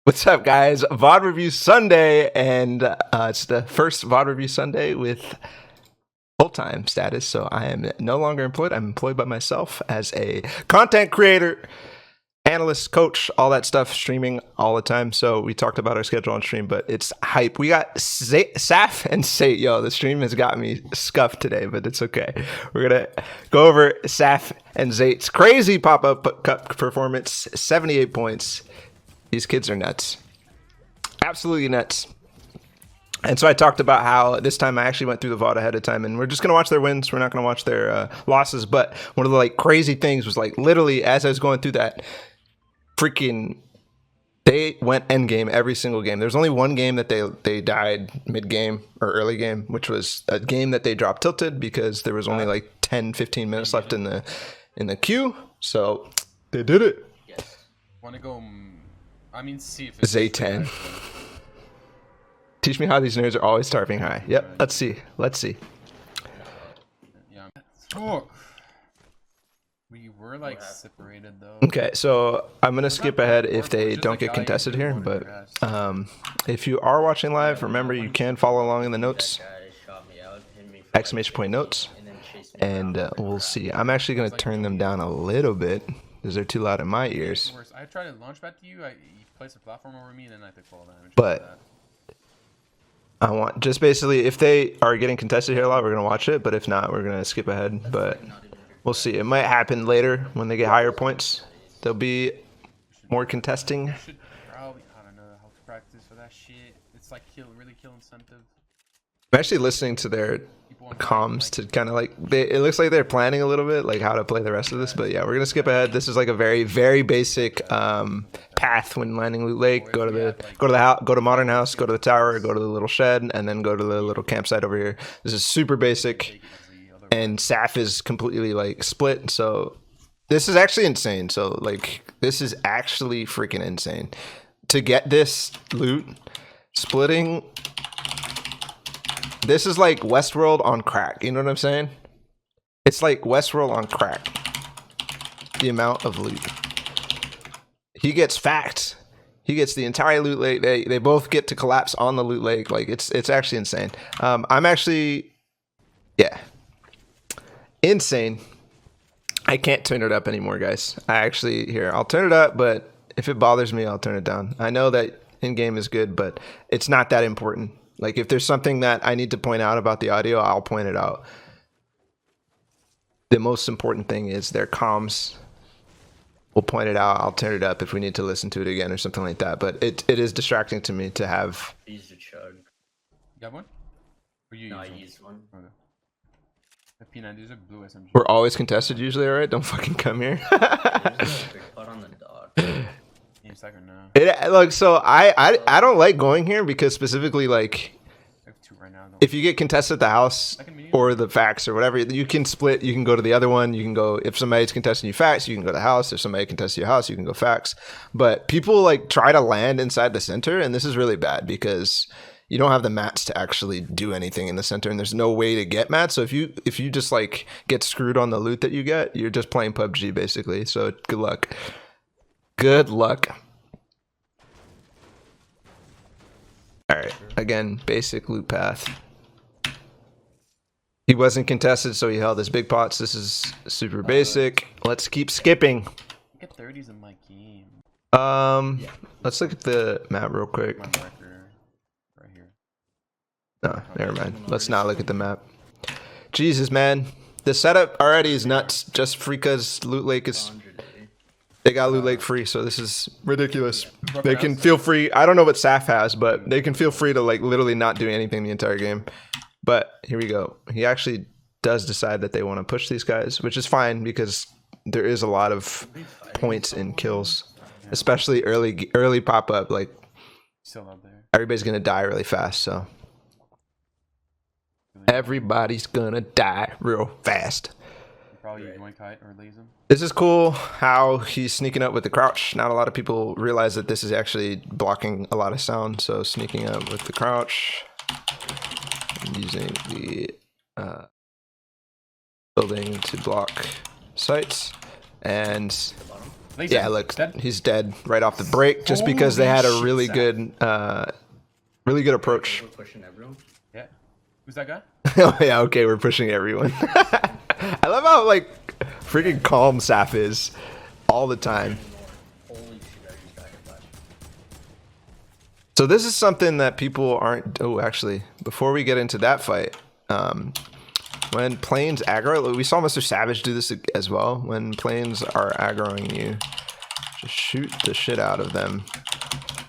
What's up, guys? VOD review Sunday, and it's the first VOD review Sunday with full-time status. So I am no longer employed. I'm employed by myself as a content creator, analyst, coach, all that stuff, streaming all the time. So we talked about our schedule on stream, but it's hype. We got Saf and Zayt. Yo, the stream has got me scuffed today, but it's okay. We're gonna go over Saf and Zayt's crazy pop-up cup performance, 78 points. These kids are nuts. Absolutely nuts. And so I talked about how this time I actually went through the VOD ahead of time, and we're just gonna watch their wins. We're not gonna watch their losses. But one of the crazy things was literally as I was going through that, freaking they went endgame every single game. There's only one game that they died mid game or early game, which was a game that they dropped tilted because there was only 10-15 minutes left in the queue. So they did it. Yes. Want to go? I mean, see if Zayt 10. Teach me how these nerds are always starving high. Yep, let's see. Let's see. Yeah. Oh. We were separated though. Okay, so I'm gonna skip ahead if they don't get contested here, but if you are watching live, remember you can follow along in the notes. Exclamation point notes, and we'll see. I'm actually gonna turn them down a little bit because they're too loud in my ears. I tried to launch back to you. You placed a platform over me, and then I took fall damage. But I want just basically if they are getting contested here a lot, we're gonna watch it. But if not, we're gonna skip ahead. But we'll see. It might happen later when they get higher points. There'll be more contesting. Should probably, I don't know, how to practice for that shit. It's really kill incentive. I'm actually listening to their comms to kind of it looks like they're planning a little bit how to play the rest of this, but yeah, we're gonna skip ahead. This is a very basic path when landing Loot Lake. Go to the house, go to Modern House, go to the tower, go to the little shed, and then go to the little campsite over here. This is super basic, and Saf is completely split, so this is actually insane. So this is actually freaking insane to get this loot splitting. This is like Westworld on crack. You know what I'm saying? It's like Westworld on crack. The amount of loot. He gets facts. He gets the entire loot lake. They both get to collapse on the loot lake. It's actually insane. I'm actually, yeah, insane. I can't turn it up anymore, guys. I'll turn it up, but if it bothers me, I'll turn it down. I know that in-game is good, but it's not that important. If there's something that I need to point out about the audio, I'll point it out. The most important thing is their comms. We'll point it out. I'll turn it up if we need to listen to it again or something like that. But it is distracting to me to have. Use the chug. You got one? Or you no, I one? used one. Okay. The P90 is a blue SMG. We're always contested usually, alright? Don't fucking come here. There's no on the dog. So I don't like going here because specifically if you get contested at the house or the facts or whatever, you can split. You can go to the other one. You can go if somebody's contesting you facts, you can go to the house. If somebody contests your house, you can go facts. But people try to land inside the center, and this is really bad because you don't have the mats to actually do anything in the center, and there's no way to get mats. So if you just get screwed on the loot that you get, you're just playing PUBG basically. So good luck. Good luck. Alright, again, basic loot path. He wasn't contested, so he held his big pots. This is super basic. Let's keep skipping. I get 30s in my game. Let's look at the map real quick. My marker right here. No, never mind. Let's not look at the map. Jesus, man. The setup already is nuts just because Loot Lake is... They got Loot Lake free, so this is ridiculous. They can feel free. I don't know what Saf has, but they can feel free to literally not do anything the entire game. But here we go. He actually does decide that they want to push these guys, which is fine because there is a lot of points in kills, especially early pop up. Still out there. Everybody's gonna die really fast, so everybody's gonna die real fast. Probably one kite or laser. This is cool how he's sneaking up with the crouch. Not a lot of people realize that this is actually blocking a lot of sound. So sneaking up with the crouch, using the building to block sights, and Yeah, look, he's dead right off the break just because they had a really good approach. We're pushing everyone. Yeah. Who's that guy? Oh yeah, okay, we're pushing everyone. I love how like freaking calm Saf is all the time. Holy shit, I just got hit by. So this is something that people aren't. Oh, actually, before we get into that fight, when planes aggro, we saw Mr. Savage do this as well. When planes are aggroing you, just shoot the shit out of them.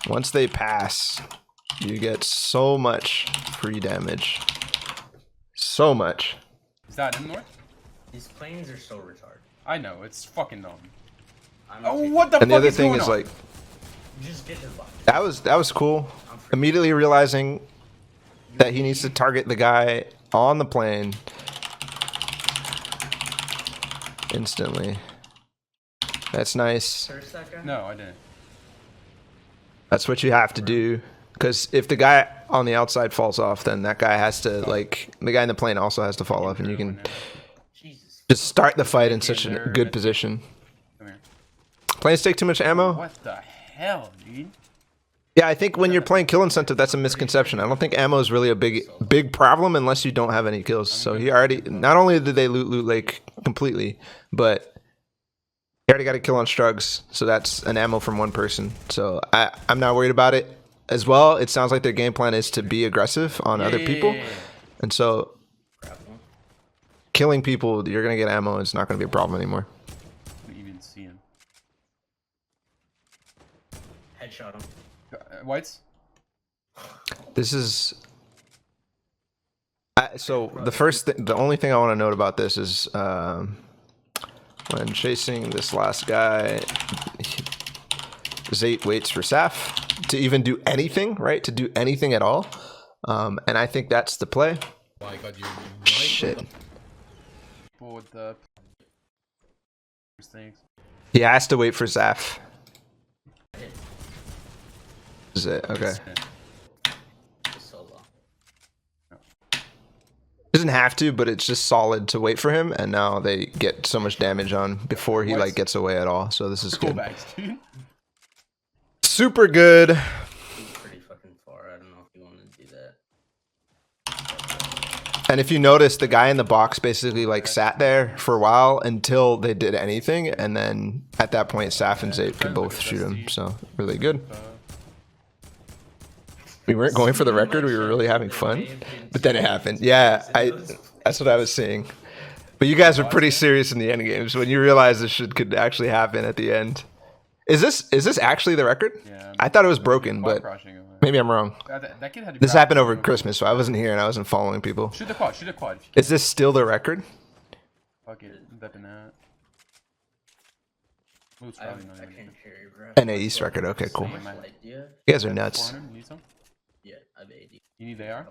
Once they pass, you get so much free damage. So much. Is that in north? These planes are so retarded. I know, it's fucking dumb. I'm Oh, what the And the fuck other is thing going is on? like, Just get his body. that was cool. Immediately realizing that he needs to target the guy on the plane instantly. That's nice. Curse that guy? No, I didn't. That's what you have to do. Because if the guy on the outside falls off, then that guy has to, like, the guy in the plane also has to fall off, and you can Jesus. just start the fight in such a good position. Come here. Planes take too much ammo? What the hell, dude? Yeah, I think when you're playing kill incentive, that's a misconception. I don't think ammo is really a big problem unless you don't have any kills. So he already, not only did they loot Lake completely, but he already got a kill on Strugs, so that's an ammo from one person. So I'm not worried about it. As well, it sounds like their game plan is to be aggressive on other people. And so killing people, you're going to get ammo, it's not going to be a problem anymore. I didn't even see him. Headshot him. Whites? This is... so the only thing I want to note about this is when chasing this last guy, Zayt waits for Saf to even do anything, right? To do anything at all. And I think that's the play. Oh my god, Shit. People with the things. He has to wait for Saf. Is it? Okay. So low. Doesn't have to, but it's just solid to wait for him. And now they get so much damage on before he like gets away at all. So this is Cool good. bags, dude. Super good. He's pretty fucking far. I don't know if you want to do that. And if you notice, the guy in the box basically like sat there for a while until they did anything, and then at that point, Saf and Zayt could both shoot him. So really good. We weren't going for the record. We were really having fun, but then it happened. Yeah, that's what I was saying. But you guys were pretty serious in the end games when you realized this shit could actually happen at the end. Is this actually the record? Yeah, I thought it was broken, but maybe I'm wrong. That kid had to This grab happened him. over Christmas, so I wasn't here and I wasn't following people. Shoot the quad, shoot the quad. Is this still the record? Fuck it, I'm dipping that. Loot's I probably not can't even carry, bro. NA East record. Okay, cool. So much light, yeah. You guys are nuts. 400, you need some? Yeah, I have 80. You need AR?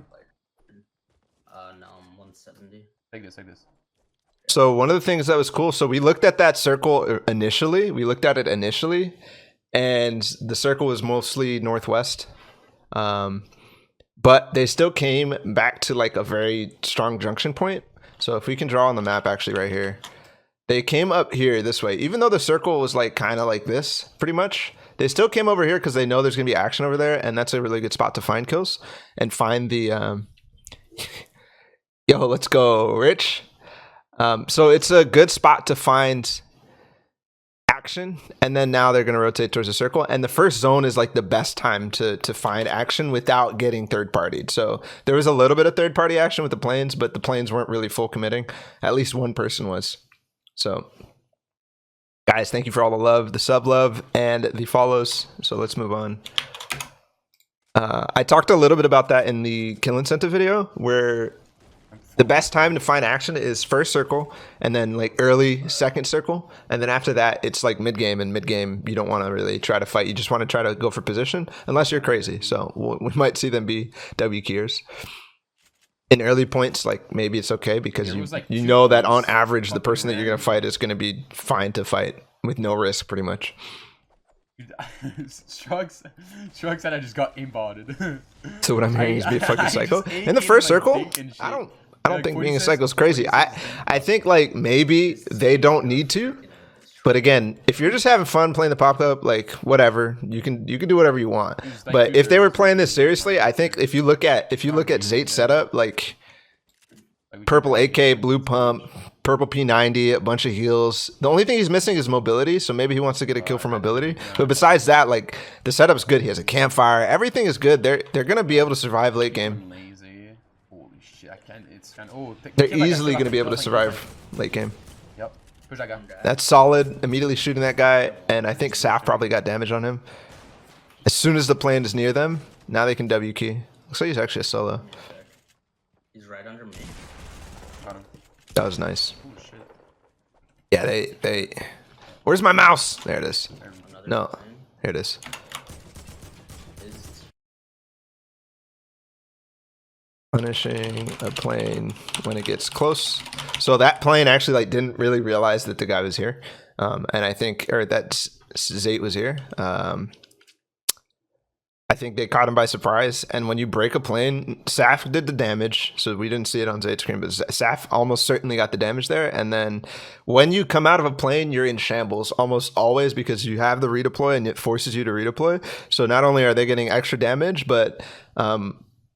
No, I'm 170. Take this. So one of the things that was cool, so we looked at that circle initially. We looked at it initially, and the circle was mostly northwest. But they still came back to like a very strong junction point. So if we can draw on the map actually right here. They came up here this way. Even though the circle was like kind of like this, pretty much, they still came over here because they know there's going to be action over there, and that's a really good spot to find kills and find the... Yo, let's go, Rich. So it's a good spot to find action, and then now they're going to rotate towards the circle, and the first zone is like the best time to find action without getting third-partied. So there was a little bit of third-party action with the planes, but the planes weren't really full committing. At least one person was. So guys, thank you for all the love, the sub love, and the follows. So let's move on. I talked a little bit about that in the kill incentive video, where the best time to find action is first circle, and then like early second circle, and then after that it's like mid game. And mid game you don't want to really try to fight, you just want to try to go for position unless you're crazy. So we might see them be W keyers. In early points, like maybe it's okay because you know that on average the person that you're gonna fight is gonna be fine to fight with no risk, pretty much. Shrugs said I just got aimbotted. So what I'm hearing is be a fucking psycho. In the first circle, I don't think being a psycho is crazy. I think like maybe they don't need to, But again, if you're just having fun playing the pop up, like whatever, you can do whatever you want. Just, like, But do if they your were playing this research. seriously, I think if you look at Zayt's setup, like Like, we purple can- AK, blue pump, purple P90, a bunch of heals. The only thing he's missing is mobility, so maybe he wants to get a kill for mobility. But besides that, like the setup's good. He has a campfire. Everything is good. They're gonna be able to survive late game. Lazy. Holy shit! I can't. It's kind of. Oh, They're easily gonna be able to survive late game. Yep. Push that guy. That's solid. Immediately shooting that guy, and I think Saf probably got damage on him. As soon as the plane is near them, now they can W key. Looks like he's actually a solo. He's right under me. Got him. That was nice. Oh shit. Yeah, they. Where's my mouse? There it is. Another No, plane. here it is. Is Punishing a plane when it gets close. So that plane actually like didn't really realize that the guy was here, and I think that Zayt was here. I think they caught him by surprise, and when you break a plane, Saf did the damage, so we didn't see it on Zayt's screen, but Saf almost certainly got the damage there. And then when you come out of a plane, you're in shambles almost always because you have the redeploy and it forces you to redeploy. So not only are they getting extra damage, but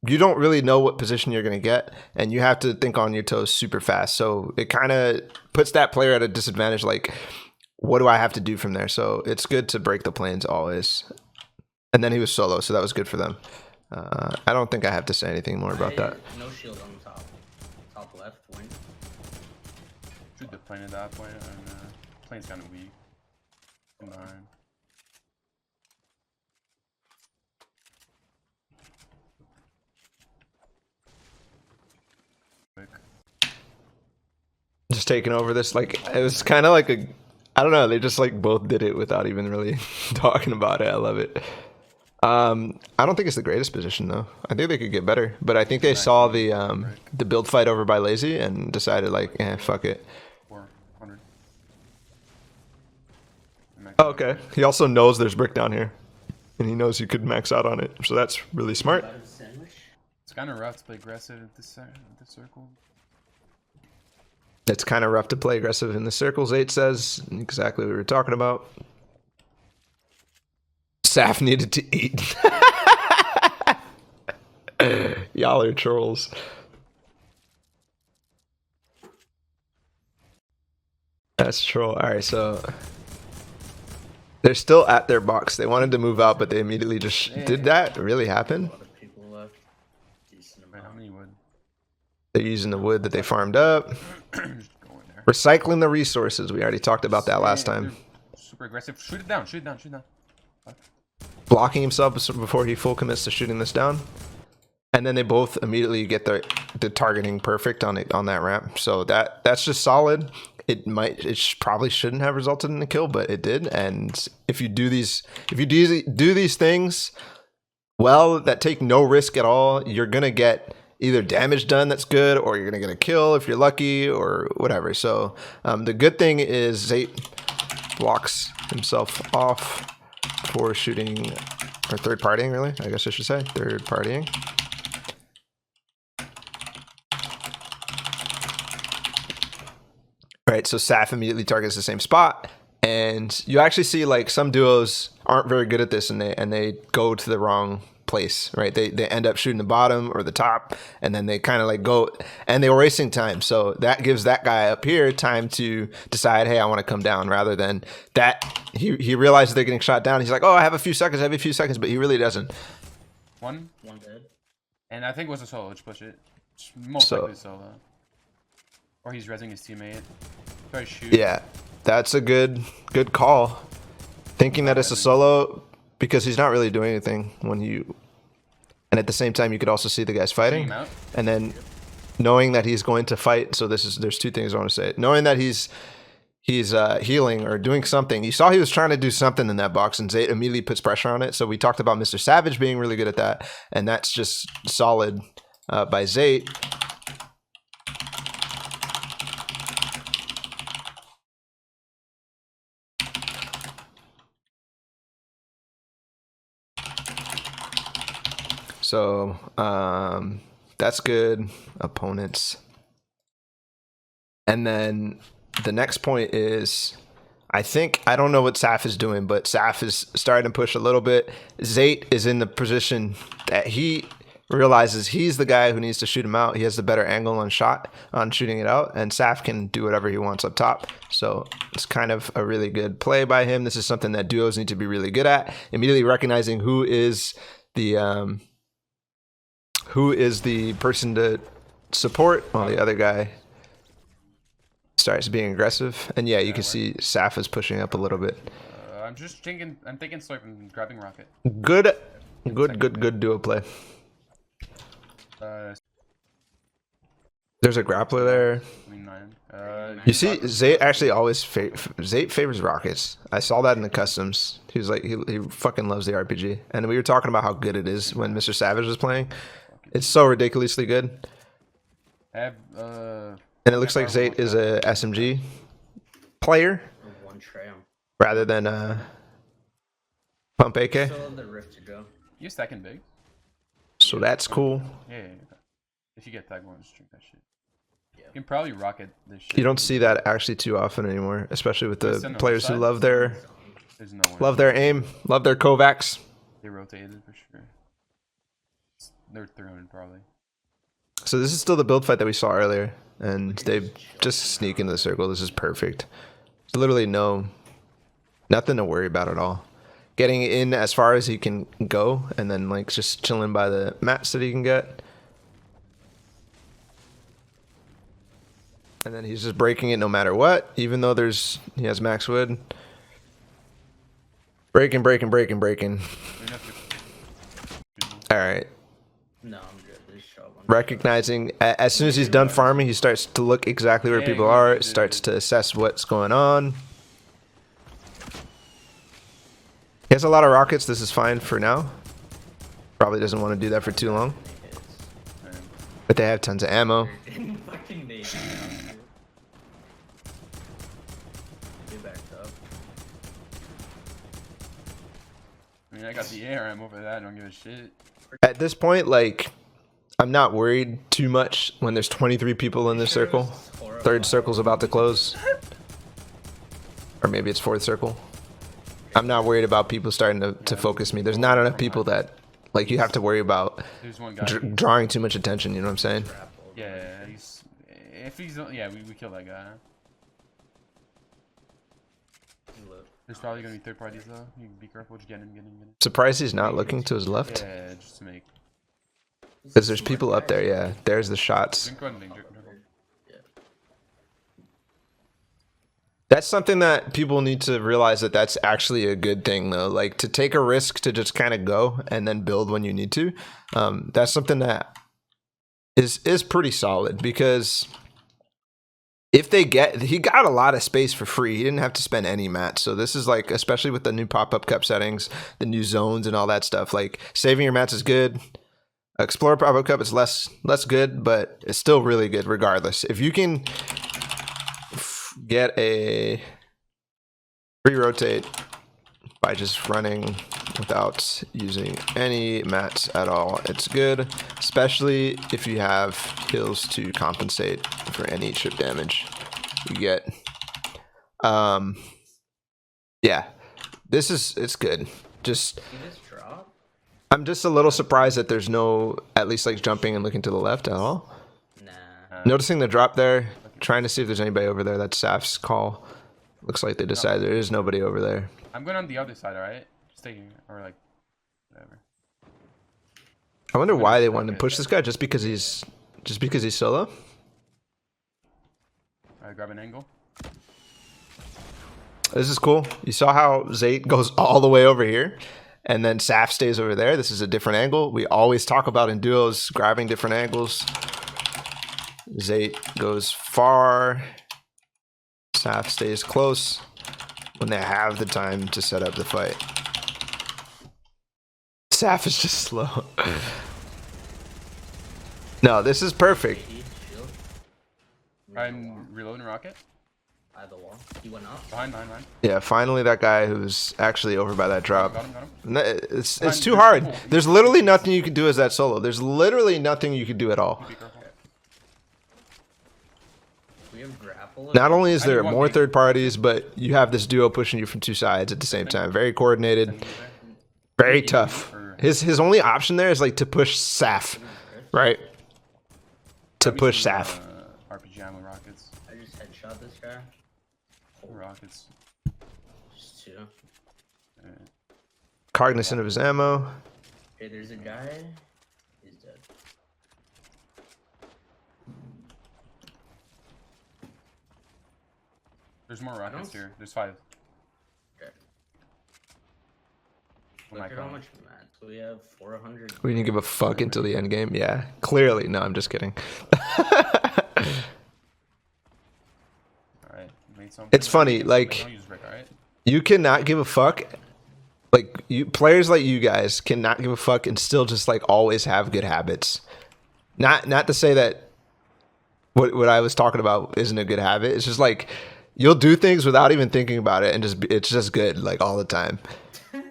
you don't really know what position you're going to get, and you have to think on your toes super fast. So it kind of puts that player at a disadvantage, like, what do I have to do from there? So it's good to break the planes always. And then he was solo, so that was good for them. I don't think I have to say anything more about that. No shield on top. Top left wing. Shoot the plane at that point, and plane's kind of weak. Combine. Quick. Just taking over this, like, it was kind of like a, I don't know, they just like both did it without even really talking about it. I love it. I don't think it's the greatest position though. I think they could get better, but I think they saw the build fight over by Lazy and decided like, fuck it. 400. Oh, okay. He also knows there's brick down here, and he knows you could max out on it, so that's really smart. It's kind of rough to play aggressive at this circle. It's kind of rough to play aggressive in the circles. 8 says exactly what we were talking about. Saf needed to eat. Y'all are trolls. That's troll. All right, so they're still at their box. They wanted to move out, but they immediately just did that really happen? A lot of people left. Decent Wait, how amount. many wood? They're using the wood that they farmed up, Just go in there. recycling the resources. We already talked about that last time. They're super aggressive. Shoot it down. Shoot it down. Shoot it down. Blocking himself before he full commits to shooting this down, and then they both immediately get the targeting perfect on it on that ramp. So that's just solid. It probably shouldn't have resulted in a kill, but it did. And if you do these things well that take no risk at all, you're gonna get either damage done that's good, or you're gonna get a kill if you're lucky, or whatever. So the good thing is Zayt blocks himself off for shooting, or third partying, really, I guess I should say third partying. All right, so Saf immediately targets the same spot, and you actually see like some duos aren't very good at this, and they go to the wrong place, right? They end up shooting the bottom or the top, and then they kind of like go, and they were wasting time. So that gives that guy up here time to decide, hey, I want to come down, rather than that he realizes they're getting shot down. He's like, oh, I have a few seconds, but he really doesn't. One dead. And I think it was a solo. Just push it. It's most likely solo. Or he's rezzing his teammate. Try to shoot. Yeah, that's a good call. Thinking that it's a solo, because he's not really doing anything when you, and at the same time you could also see the guys fighting, and then knowing that he's going to fight. So there's two things I want to say. Knowing that he's healing or doing something. You saw he was trying to do something in that box, and Zayt immediately puts pressure on it. So we talked about Mr. Savage being really good at that, and that's just solid by Zayt. So that's good. Opponents. And then the next point is I don't know what Saf is doing, but Saf is starting to push a little bit. Zayt is in the position that he realizes he's the guy who needs to shoot him out. He has the better angle on shooting it out, and Saf can do whatever he wants up top. So it's kind of a really good play by him. This is something that duos need to be really good at. Immediately recognizing who is the person to support while the other guy starts being aggressive. And yeah, you can see Saf is pushing up a little bit. I'm thinking swipe and grabbing rocket. Good duo play. There's a grappler there. You see, Zayt actually always Zayt favors rockets. I saw that in the customs. He's like, he fucking loves the RPG. And we were talking about how good it is when Mr. Savage was playing. It's so ridiculously good. And it looks like Zayt is a SMG player rather than pump AK. You stacking big. So that's cool. Yeah. If you get tag one, just drink that shit. You can probably rocket this shit. You don't see that actually too often anymore, especially with the players who love their aim, love their Kovacs. They rotated for sure. They're 300 probably. So this is still the build fight that we saw earlier, and they just sneak into the circle. This is perfect. There's literally nothing to worry about at all. Getting in as far as he can go, and then like just chilling by the mats that he can get. And then he's just breaking it no matter what, even though he has max wood. Breaking. Alright. No, I'm good. This shot one. Recognizing, as soon as he's done farming, he starts to look exactly where people are, starts to assess what's going on. He has a lot of rockets. This is fine for now. Probably doesn't want to do that for too long. But they have tons of ammo. I mean, I got the ARM over that. I don't give a shit. At this point, like, I'm not worried too much when there's 23 people in this circle. Third circle's about to close. Or maybe it's fourth circle. I'm not worried about people starting to focus me. There's not enough people that, like, you have to worry about drawing too much attention, you know what I'm saying? Yeah, we kill that guy. There's probably gonna be third parties though. You be careful, just get in. Surprised he's not looking to his left. Yeah, just to make. Because there's people up there, yeah. There's the shots. That's something that people need to realize, that that's actually a good thing though. Like, to take a risk to just kind of go and then build when you need to. That's something that is pretty solid, because if he got a lot of space for free. He didn't have to spend any mats. So this is like, especially with the new pop-up cup settings, the new zones and all that stuff, like saving your mats is good. Explorer pop-up cup is less good, but it's still really good regardless. If you can get a free rotate by just running without using any mats at all, it's good, especially if you have kills to compensate for any chip damage you get. Yeah, it's good. I'm just a little surprised that there's no, at least like jumping and looking to the left at all. Noticing the drop there, trying to see if there's anybody over there. That's Saf's call. Looks like they decided there is nobody over there. I'm going on the other side, alright? Just taking, or like, whatever. I wonder why they wanted to push this guy, just because he's solo. Alright, grab an angle. This is cool. You saw how Zayt goes all the way over here, and then Saf stays over there. This is a different angle. We always talk about in duos grabbing different angles. Zayt goes far. Saf stays close when they have the time to set up the fight. Saf is just slow. No, this is perfect. I'm reloading rocket. He went up. Behind. Yeah, finally that guy who's actually over by that drop. Got him. It's too hard. There's literally nothing you can do as that solo. There's literally nothing you can do at all. We have grapple. pull it. Not only is I need there one more big. third parties, but you have this duo pushing you from two sides at the same time. Very coordinated, Sending you there. very Maybe tough. or- His only option there is like to push Saf, right? To Grab me push some, Saf. RPG ammo rockets. I just headshot this guy. Rockets. Just 2. Alright. Cognizant of his ammo. Okay, there's a guy. He's dead. There's more rockets don't- here. There's 5. Okay. What am I Look at how calling? much mats we have. 400. We didn't give a fuck until the end game. Yeah, clearly. No, I'm just kidding. Alright, made some. It's funny, like- Don't use Rick, alright? You cannot give a fuck. Like players like you guys cannot give a fuck and still just like always have good habits. Not to say that what I was talking about isn't a good habit. It's just like you'll do things without even thinking about it, and it's just good like all the time. What's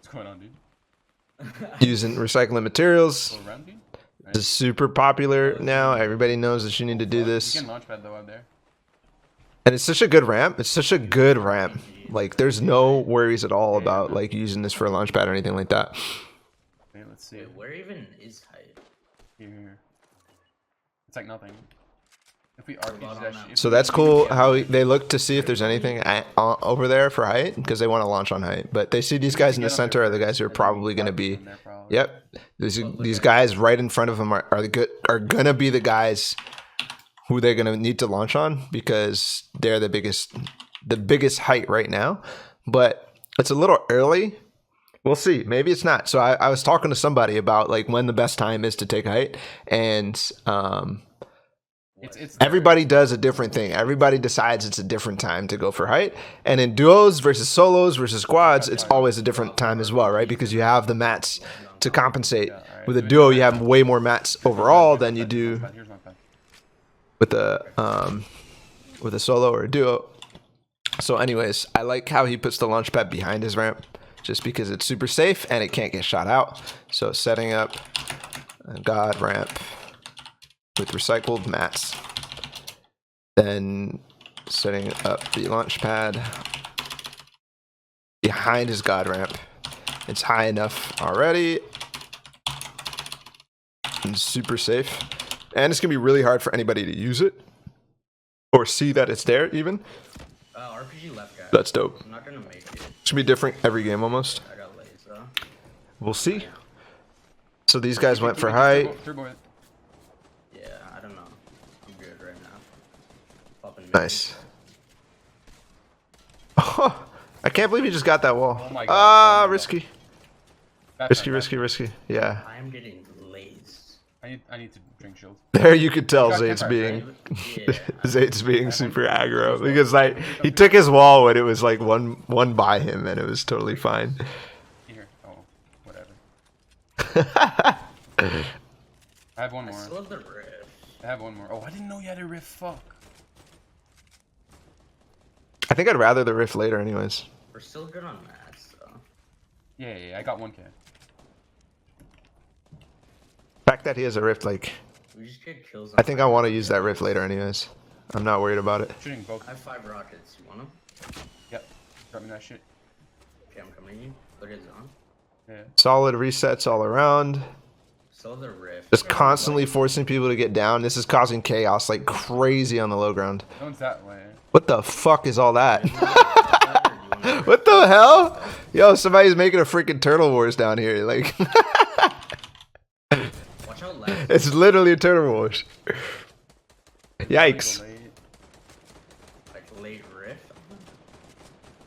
going on, dude? Using recycling materials Go around, dude? is super popular now. Everybody knows that you need to do You this, can launch pad though out there. and it's such a good ramp. It's such a good ramp. Like there's no worries at all about like using this for a launch pad or anything like that. Okay, let's see. Wait, where even is height? Here. It's like nothing. If we RPG that shit. So that's cool how they look to see if there's anything over there for height because they want to launch on height. But they see these guys in the center are the guys who are probably going to be. Yep, these guys right in front of them are going to be the guys who they're going to need to launch on because they're the biggest height right now. But it's a little early. We'll see. Maybe it's not. So I was talking to somebody about like when the best time is to take height, and It's everybody does a different thing. Everybody decides it's a different time to go for height. And in duos versus solos versus squads, it's always a different time as well, right? Because you have the mats to compensate. With a duo, you have way more mats overall than you do Here's my pen. with a solo or a duo. So anyways, I like how he puts the launch pad behind his ramp just because it's super safe and it can't get shot out. So setting up a god ramp with recycled mats, then setting up the launch pad behind his god ramp. It's high enough already and super safe, and it's gonna be really hard for anybody to use it or see that it's there even. RPG left guy. That's dope. I'm not gonna make it. It's gonna be different every game almost. I got laser. We'll see. So these guys went for height. Turbo it. Yeah, I don't know. I'm good right now. Popping Nice. Oh, I can't believe you just got that wall. Oh my God. Oh my God. Risky. Back. Risky. Yeah. I am getting lazed. I need to drink shield. There you could tell You got Zayt's Kemper, being Yeah. Zayt's being super aggro because like he took his wall when it was like one by him and it was totally fine. Here. Oh, whatever. I have one I more. still have the rift. I have one more. Oh, I didn't know you had a rift. Fuck. I think I'd rather the rift later anyways. We're still good on mats, so. Yeah. I got 1K. The fact that he has a rift, like We just get kills. I think I want to use that rift later anyways. I'm not worried about it. Shooting both. I have 5 rockets. You want them? Yep. Drop me that shit. Okay, I'm coming to you. Put it on. Yeah. Solid resets all around. So the rift. Just constantly forcing people to get down. This is causing chaos like crazy on the low ground. No one's that way. What the fuck is all that? Or do you want What the hell? Yo, somebody's making a freaking Turtle Wars down here. Like, Watch out left. it's literally a Turtle Wars. Yikes. Like late rift.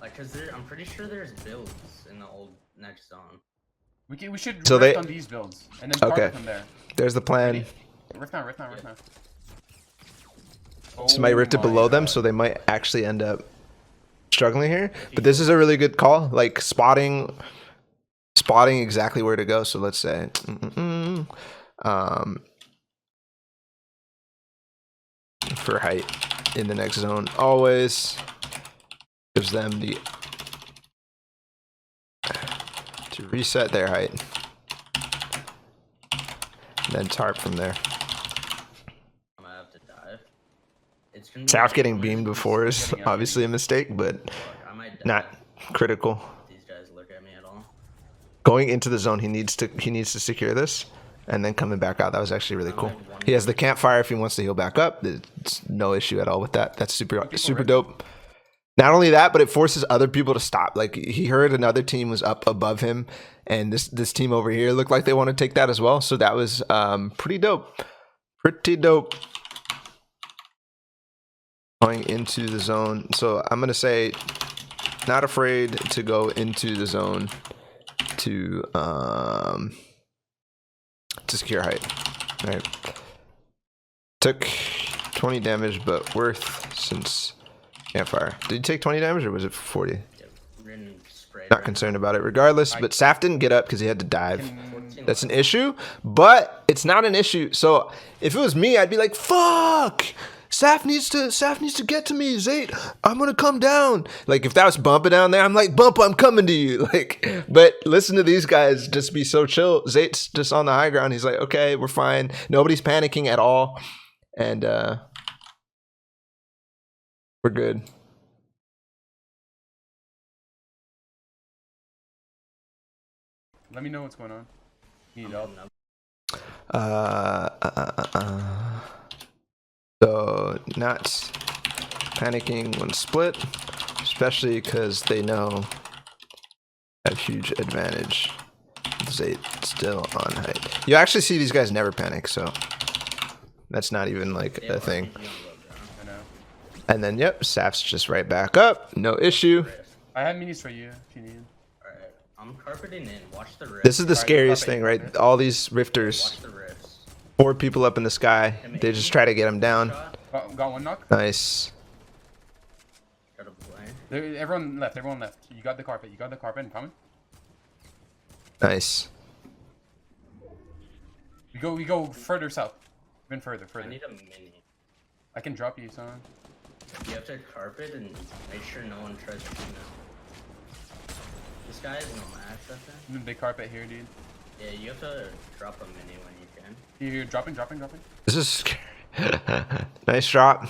Like, cause I'm pretty sure there's builds in the old next zone. We should So rift they- on these builds and then start Okay. from there. There's the plan. Rift now. Somebody rifted Oh below my them, God. so they might actually end up struggling here. But this is a really good call. Like spotting exactly where to go. So let's say, for height in the next zone, always gives them the to reset their height, and then tarp from there. I'm gonna have to dive. It's Saf getting beamed before is Getting obviously a mistake, but I might die. not critical. These guys look at me at all. Going into the zone, he needs to secure this, and then coming back out. That was actually really cool. He has the campfire if he wants to heal back up. It's no issue at all with that. That's super dope. Not only that, but it forces other people to stop. Like he heard another team was up above him, and this team over here looked like they want to take that as well. So that was pretty dope. Pretty dope. Going into the zone. So I'm gonna say, not afraid to go into the zone to secure height. All right. Took 20 damage, but worth since. Campfire. Did you take 20 damage or was it 40? Not concerned about it regardless, but Saf didn't get up because he had to dive. That's an issue, but it's not an issue. So if it was me, I'd be like, fuck! Saf needs to get to me, Zayt. I'm gonna come down. Like if that was Bumpa down there, I'm like, Bumpa, I'm coming to you. Like, but listen to these guys just be so chill. Zayt's just on the high ground. He's like, okay, we're fine. Nobody's panicking at all. And we're good. Let me know what's going on. Need help? So not panicking when split, especially because they know I have huge advantage. Zayt still on height. You actually see these guys never panic, so that's not even like a thing. And then, yep, Saf's just right back up. No issue. I have minis for you if you need. Alright, I'm carpeting in. Watch the rift. This is the scariest thing, right? All these rifters. Watch the rifts. 4 people up in the sky. They just try to get him down. Got one knock. Nice. Got a blame. Everyone left. Everyone left. You got the carpet. You got the carpet. I'm coming. Nice. We go further south. Even further. I need a mini. I can drop you, son. You have to carpet and make sure no one tries to shoot us. This guy has no match, I think. Big carpet here, dude. Yeah, you have to drop a mini when you can. You're dropping. This is nice drop.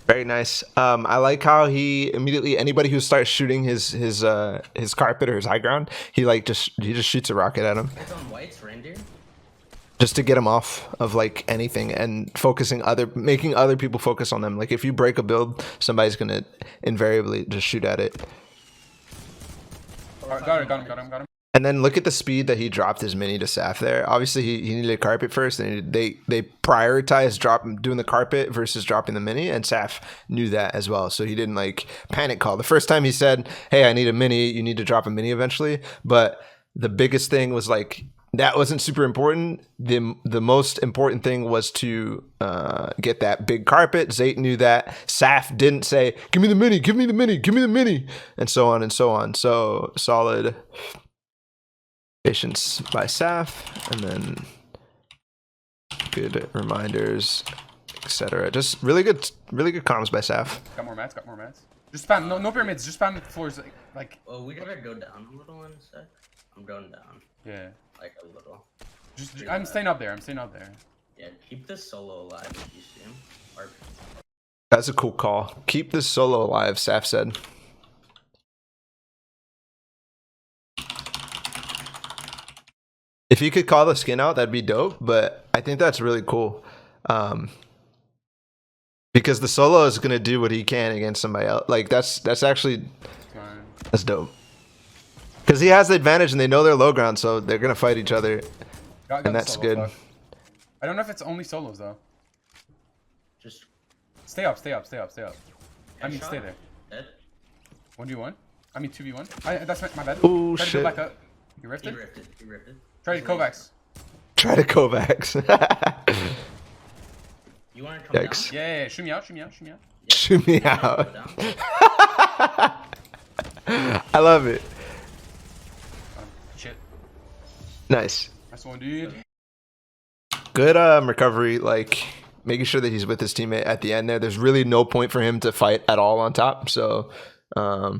Very nice. I like how he immediately, anybody who starts shooting his carpet or his high ground, he just shoots a rocket at him. It's on white's reindeer. Just to get him off of like anything and making other people focus on them. Like if you break a build, somebody's gonna invariably just shoot at it. Got him. And then look at the speed that he dropped his mini to Saf there. Obviously he needed a carpet first, and they prioritized doing the carpet versus dropping the mini, and Saf knew that as well. So he didn't like panic call. The first time he said, hey, I need a mini, you need to drop a mini eventually. But the biggest thing was like, that wasn't super important. The most important thing was to get that big carpet. Zayt knew that. Saf didn't say, give me the mini, give me the mini, give me the mini, and so on and so on. So solid patience by Saf, and then good reminders, etc. Just really good comms by Saf. Got more mats. Just spam. No pyramids. Just spam floors. Like. Oh, we gotta go down a little in a sec. I'm going down. Yeah. Like a little. I'm staying up there. Yeah, keep this solo alive if you see him. Or... That's a cool call. Keep this solo alive, Saf said. If you could call the skin out, that'd be dope, but I think that's really cool. Because the solo is gonna do what he can against somebody else. Like that's dope. Because he has the advantage and they know they're low ground, so they're gonna fight each other. And that's good. Fuck. I don't know if it's only solos though. Just stay up. I mean, stay there. Dead. 1v1? I mean 2v1? That's my bad. Oh shit. Shit. Go back up. You rifted? He rifted. Try to Kovacs. Try to Kovacs. You wanna come Yikes. down? Yeah. Shoot me out. Yeah. Shoot me out. I love it. Shit. Nice. Nice one, dude. Good recovery, like making sure that he's with his teammate at the end there. There's really no point for him to fight at all on top. So that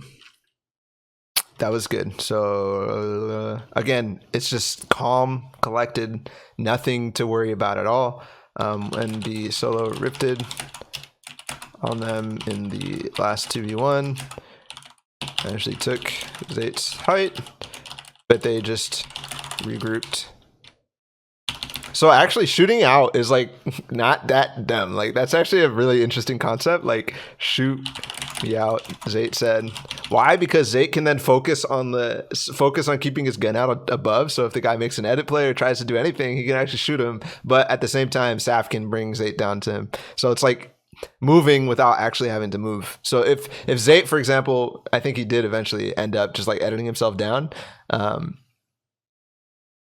was good. So again, it's just calm, collected, nothing to worry about at all. And the solo rifted on them in the last 2v1. I actually took Zayt's height, but they just regrouped. So actually shooting out is like not that dumb. Like that's actually a really interesting concept. Like shoot me out, Zayt said. Why? Because Zayt can then focus on keeping his gun out above. So if the guy makes an edit play or tries to do anything, he can actually shoot him. But at the same time, Saf can bring Zayt down to him. So it's like moving without actually having to move. So if Zayt, for example, I think he did eventually end up just like editing himself down.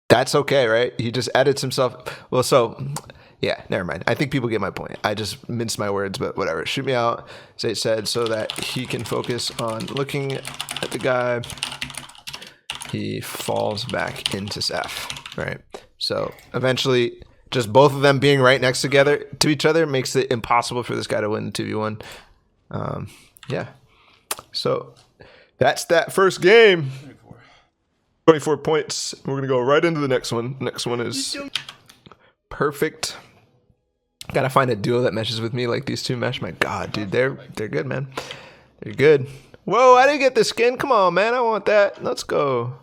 That's okay, right? He just edits himself. Well, so yeah, never mind. I think people get my point. I just minced my words, but whatever. Shoot me out, Zayt said, so that he can focus on looking at the guy. He falls back into Saf, right? So eventually, just both of them being right next to each other makes it impossible for this guy to win the 2v1. Yeah. So that's that first game. 24 points. We're going to go right into the next one. Next one is perfect. Gotta find a duo that meshes with me like these two mesh. My God, dude, they're good, man. They're good. Whoa, I didn't get the skin. Come on, man. I want that. Let's go.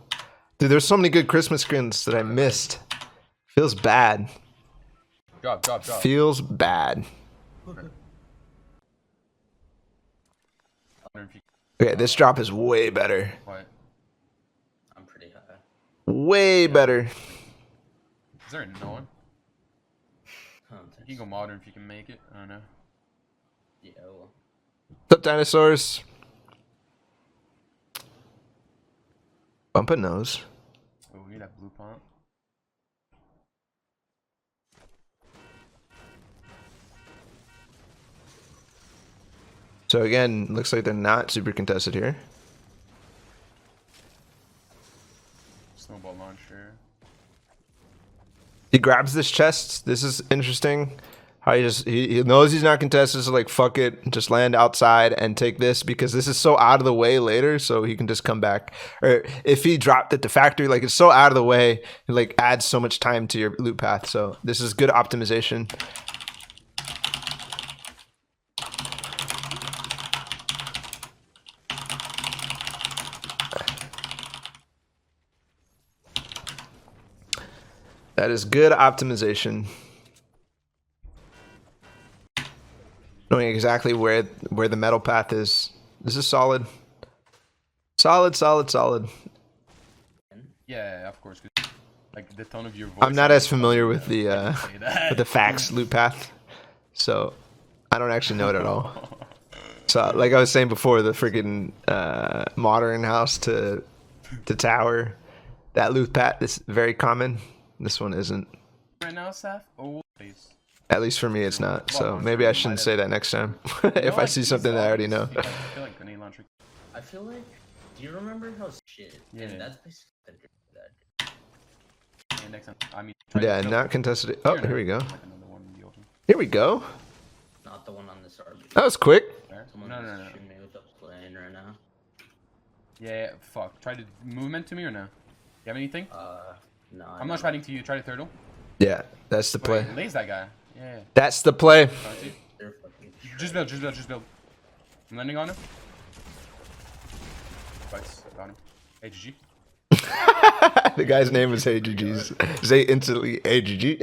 Dude, there's so many good Christmas skins that I missed. Feels bad. Drop. Feels bad. Okay, this drop is way better. What? Way better. Is there no one? You can go modern if you can make it. I don't know. Yeah, well. What's up, dinosaurs? Bumpa nose. Oh, we need that blue pump. So again, looks like they're not super contested here. Snowball launcher. He grabs this chest. This is interesting. How he knows he's not contested, so like fuck it, just land outside and take this because this is so out of the way later, so he can just come back. Or if he dropped it to factory, like it's so out of the way, it like adds so much time to your loot path. So this is good optimization. That is good optimization. Knowing exactly where the metal path is. This is solid. Solid. Yeah, of course. Like the tone of your voice. I'm not as familiar with the fax loot path, so I don't actually know it at all. So like I was saying before, the freaking modern house to tower, that loot path is very common. This one isn't. Right now, Saf? Oh, please. At least for me, it's not. So maybe I shouldn't say that next time if I see something that I already know. I feel like. Do you remember how shit? Yeah. And that's basically that. Yeah, next time. I mean. Yeah, not contested. Oh, here we go. Like another one in the open. Here we go. Not the one on this RB. That was quick. Someone No. shooting me with the plane right now. Yeah, fuck. Try to movement to me or no? You have anything? No. I'm not trying to you. Try to turtle. Yeah, that's the play. Wait, lays that guy. Yeah. That's the play. They're fucking Just build. I'm landing on him. Twice. Got him. Hey, GG. The guy's name is AGG's. Zayt instantly AGG.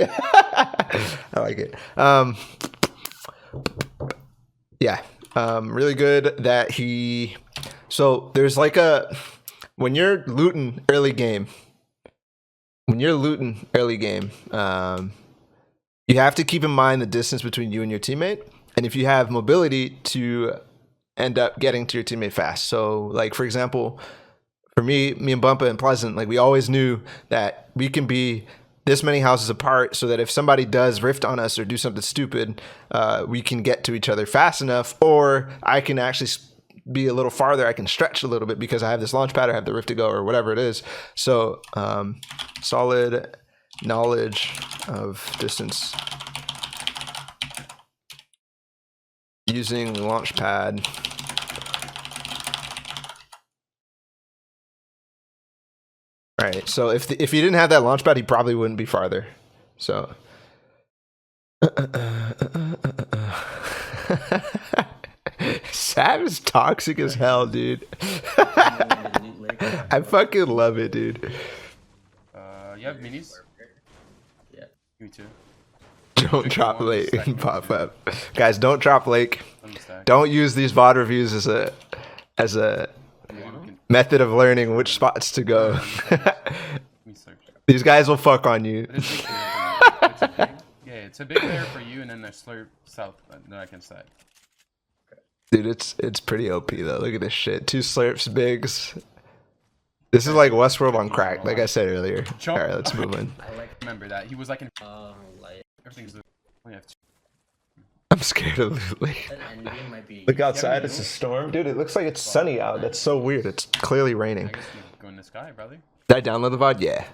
I like it. Yeah. Really good that he. So there's like when you're looting early game. You have to keep in mind the distance between you and your teammate, and if you have mobility to end up getting to your teammate fast. So like for example, for me and Bumpa and Pleasant, like we always knew that we can be this many houses apart so that if somebody does rift on us or do something stupid, we can get to each other fast enough, or I can actually be a little farther. I can stretch a little bit because I have this launch pad, I have the rift to go or whatever it is. So solid knowledge of distance using launch pad. All right, so if he didn't have that launch pad, he probably wouldn't be farther. So Saf is toxic as hell, dude. I fucking love it, dude. You have minis? Yeah. Me too. Don't drop lake and pop up, guys. Don't drop lake. Don't use these VOD reviews as a method of learning which spots to go. These guys will fuck on you. It's a big layer for you, and then there's slurp south that I can side. Dude, it's pretty OP though. Look at this shit. 2 slurps, bigs. This is like Westworld on crack, like I said earlier. All right, let's move in. Remember that he was like in. Everything's. I'm scared of the lake. Look outside, it's a storm. Dude, it looks like it's sunny out. That's so weird. It's clearly raining. I guess you go in the sky, brother. Did I download the VOD? Yeah.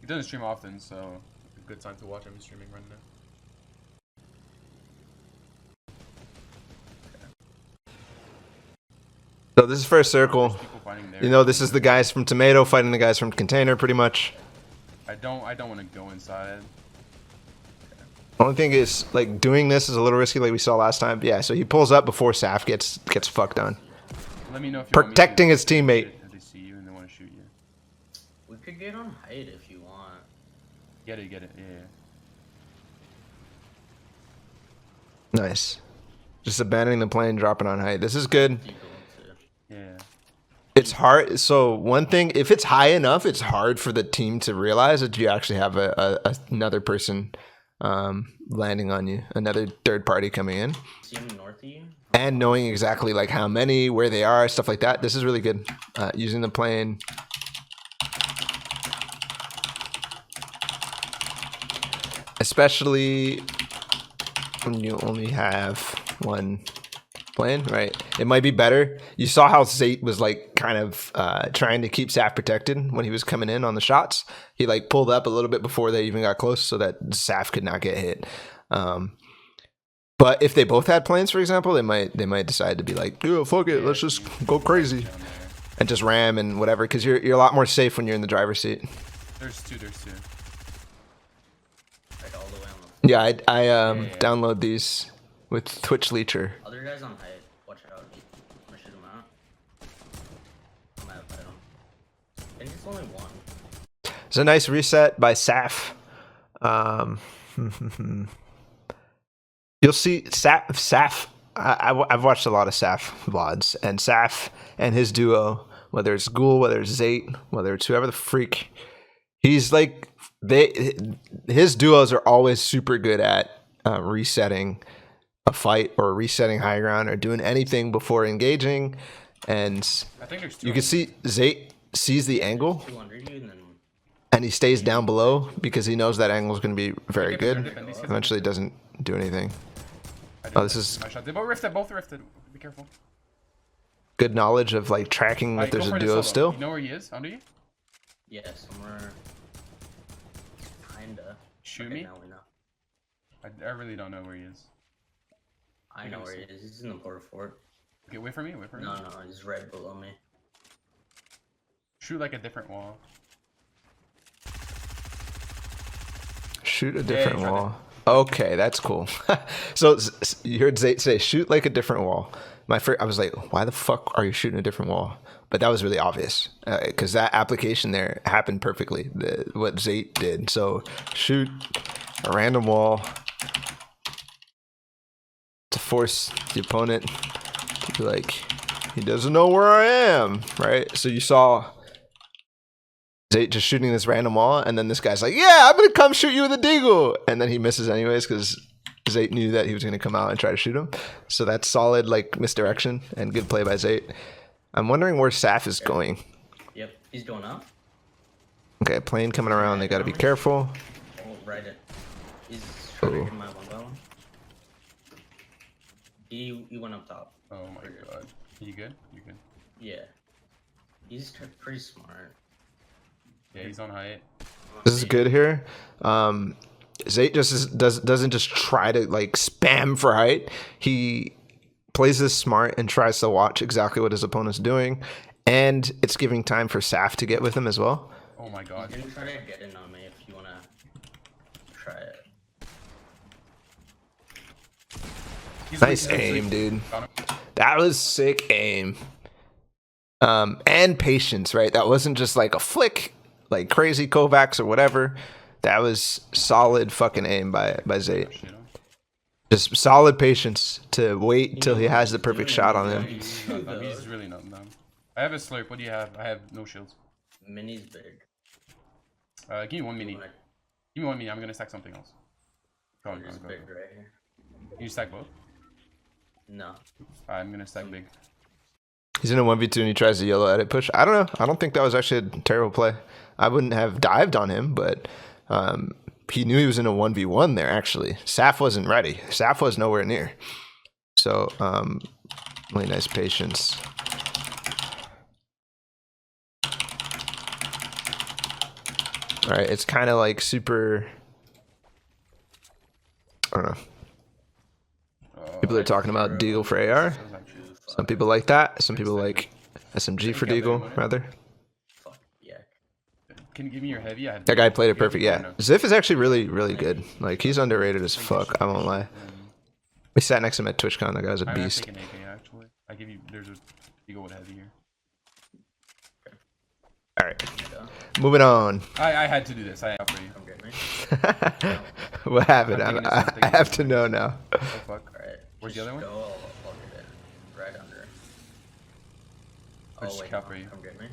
He doesn't stream often, so a good time to watch him streaming right now. So this is first circle. You know, this is the guys from Tomato fighting the guys from Container, pretty much. I don't want to go inside. Only thing is, like, doing this is a little risky, like we saw last time. Yeah, so he pulls up before Saf gets fucked on. Let me know if you protecting his teammate. They see you and they want to shoot you. We could get on height if you want. Get it, yeah. Nice. Just abandoning the plane, dropping on height. This is good. Yeah. It's hard. So one thing, if it's high enough, it's hard for the team to realize that you actually have another person landing on you, another third party coming in, and knowing exactly like how many, where they are, stuff like that. This is really good. Using the plane. Especially when you only have one plane, right? It might be better. You saw how Zayt was like kind of trying to keep Saf protected when he was coming in on the shots. He like pulled up a little bit before they even got close so that Saf could not get hit. But if they both had planes, for example, they might decide to be like, "Oh, fuck it, let's just go crazy and just ram and whatever," because you're a lot more safe when you're in the driver's seat. There's two. Yeah, I download these with Twitch Leecher. Other guys on height, watch out. I'm gonna shoot him out. I'm gonna fight him. And it's only one. It's a nice reset by Saf. You'll see Saf. I've watched a lot of Saf VODs, and Saf and his duo, whether it's Ghoul, whether it's Zayt, whether it's whoever the freak, he's like his duos are always super good at resetting a fight or resetting high ground or doing anything before engaging. And I think there's you can see Zayt sees the angle and and he stays down below because he knows that angle is going to be very good. Eventually doesn't do anything. Oh, this is they both rifted. Be careful. good knowledge of like tracking if there's a duo still. You know where he is? Under you? yeah, somewhere. Kinda. Shoot Okay, me? now we know. I really don't know where he is. I know where he is. He's in the port fort. Okay, wait for me. No, he's right below me. Shoot like a different wall. Shoot a different wall. Okay, that's cool. So you heard Zayt say, "Shoot like a different wall." I was like, "Why the fuck are you shooting a different wall?" But that was really obvious because that application there happened perfectly. What Zayt did. So shoot a random wall to force the opponent to be like, he doesn't know where I am, right? So you saw Zayt just shooting this random wall, and then this guy's like, "Yeah, I'm gonna come shoot you with a deagle," and then he misses anyways because Zayt knew that he was gonna come out and try to shoot him. So that's solid like misdirection and good play by Zayt. I'm wondering where Saf is going. Yep, he's going up. Okay, plane coming around. They gotta be careful. Oh, right it. He's trying to get my one ball. He went up top. Oh my god. You good? You good? Yeah. He's pretty smart. Yeah, he's on height. This is good here. Zayt just doesn't just try to like spam for height. He plays this smart and tries to watch exactly what his opponent's doing, and it's giving time for Saf to get with him as well. Oh my god. You can try to get in on me if you wanna try it. Nice aim, dude. That was sick aim. And patience, right? That wasn't just like a flick, like crazy Kovacs or whatever. That was solid fucking aim by Zayt. Just solid patience to wait till he has the perfect shot on him. He's really not dumb. I have a slurp. What do you have? I have no shields. Mini's big. Give me one mini. Give me one mini. I'm gonna stack something else. Go on, There's go. big right here. You stack both? No. I'm gonna stack big. He's in a 1v2 and he tries the yellow edit push. I don't know. I don't think that was actually a terrible play. I wouldn't have dived on him, but he knew he was in a 1v1 there, actually. Saf wasn't ready. Saf was nowhere near. So, really nice patience. All right, it's kind of like super... I don't know. People are talking about Deagle for AR. Some people like that. Some people like SMG for Deagle, rather. Fuck yeah. Can you give me your heavy? I have That guy played it perfect, yeah. Ziff is actually really, really good. Like, he's underrated as fuck, I won't lie. We sat next to him at TwitchCon, that guy was a beast. I'm taking AK, actually. I give you, there's a Deagle with heavy here. Alright, moving on. I had to do this, I have for you. Come get me. What happened? I have to know now. Oh fuck. Alright. Where's the other one? Go, I'll get it. Right under. Which cap are you? Come get me.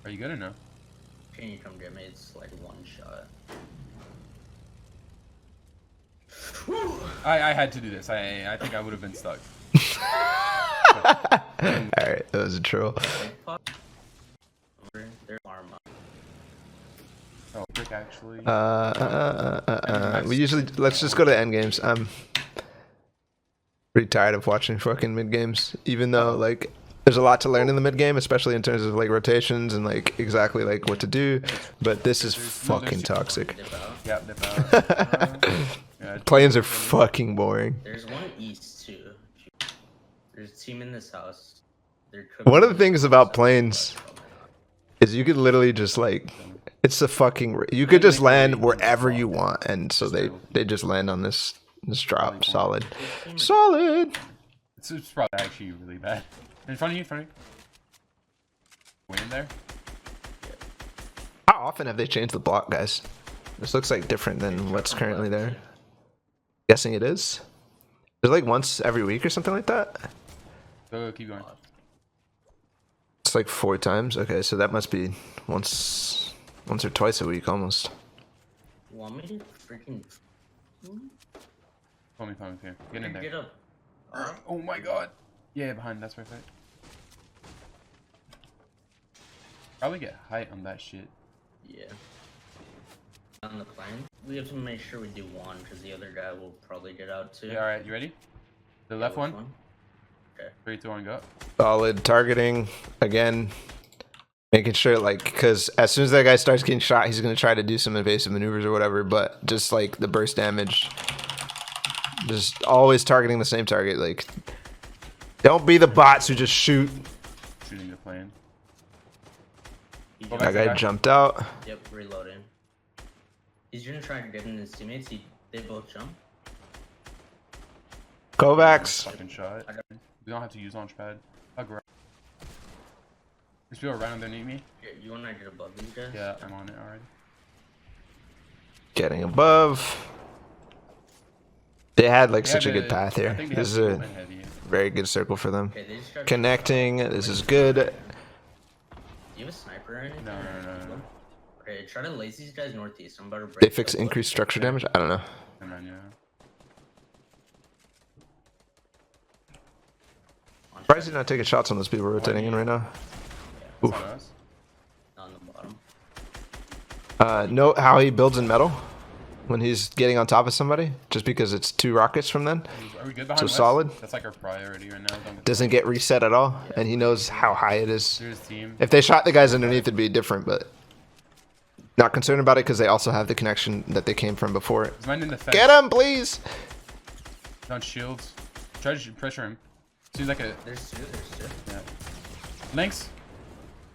Are you good or no? Can you come get me? It's like one shot. I had to do this. I think I would have been stuck. Alright, that was a troll. Their arm up. Oh, brick actually. We usually, let's just go to end games. I'm pretty tired of watching fucking mid games, even though like there's a lot to learn in the mid game, especially in terms of like rotations and like exactly like what to do. But this is fucking toxic. Dip out. Yeah, dip out. Yeah, Play-ins are fucking boring. There's one east too. There's a team in this house. One of the things about planes is you could literally just like, it's a fucking, you could just land wherever you want, and so they just land on this drop. Solid. It's probably actually really bad. In front of you, Way in there. How often have they changed the block, guys? This looks like different than what's currently there. Guessing it is. There's like once every week or something like that. Go, keep going. It's like 4 times. Okay, so that must be once or twice a week almost. Want me to freaking? Follow me here. Get in there. Get up. Oh my god. Yeah, behind. That's perfect. Probably get height on that shit. Yeah. On the plane, we have to make sure we do one because the other guy will probably get out too. Yeah, alright, you ready? The left one? Okay. 3, 2, 1, go. Solid targeting again, making sure like, because as soon as that guy starts getting shot, he's gonna try to do some evasive maneuvers or whatever. But just like the burst damage, just always targeting the same target. Like, don't be the bots who just shoot. Shooting the plane. That guy jumped out. Yep, reloading. He's gonna try to get in his teammates. They both jump. Kovacs. Fucking shot. We don't have to use launch pad. Hug right. There's people right underneath me. Yeah, you wanna get above these guys? Yeah, I'm on it already. Getting above. They had like such a good path here. This is a very good circle for them. Okay, they just tried Connecting. This is good. Do you have a sniper or anything? No. Okay, try to lace these guys northeast. I'm about to break. They fix increased structure damage? I don't know. Come on, yeah. Surprised he's not taking shots on those people rotating in right now. Yeah, Oof. on us. On the bottom. Note how he builds in metal when he's getting on top of somebody, just because it's 2 rockets from then. Are we good behind So West? solid. That's like our priority right now. Doesn't get reset at all, and he knows how high it is. There's team. If they shot the guys underneath, it'd be different, but not concerned about it because they also have the connection that they came from before. Is mine in the fence? Get him, please! He's on shields. Try to pressure him. Seems like a... There's two. Yeah. Links?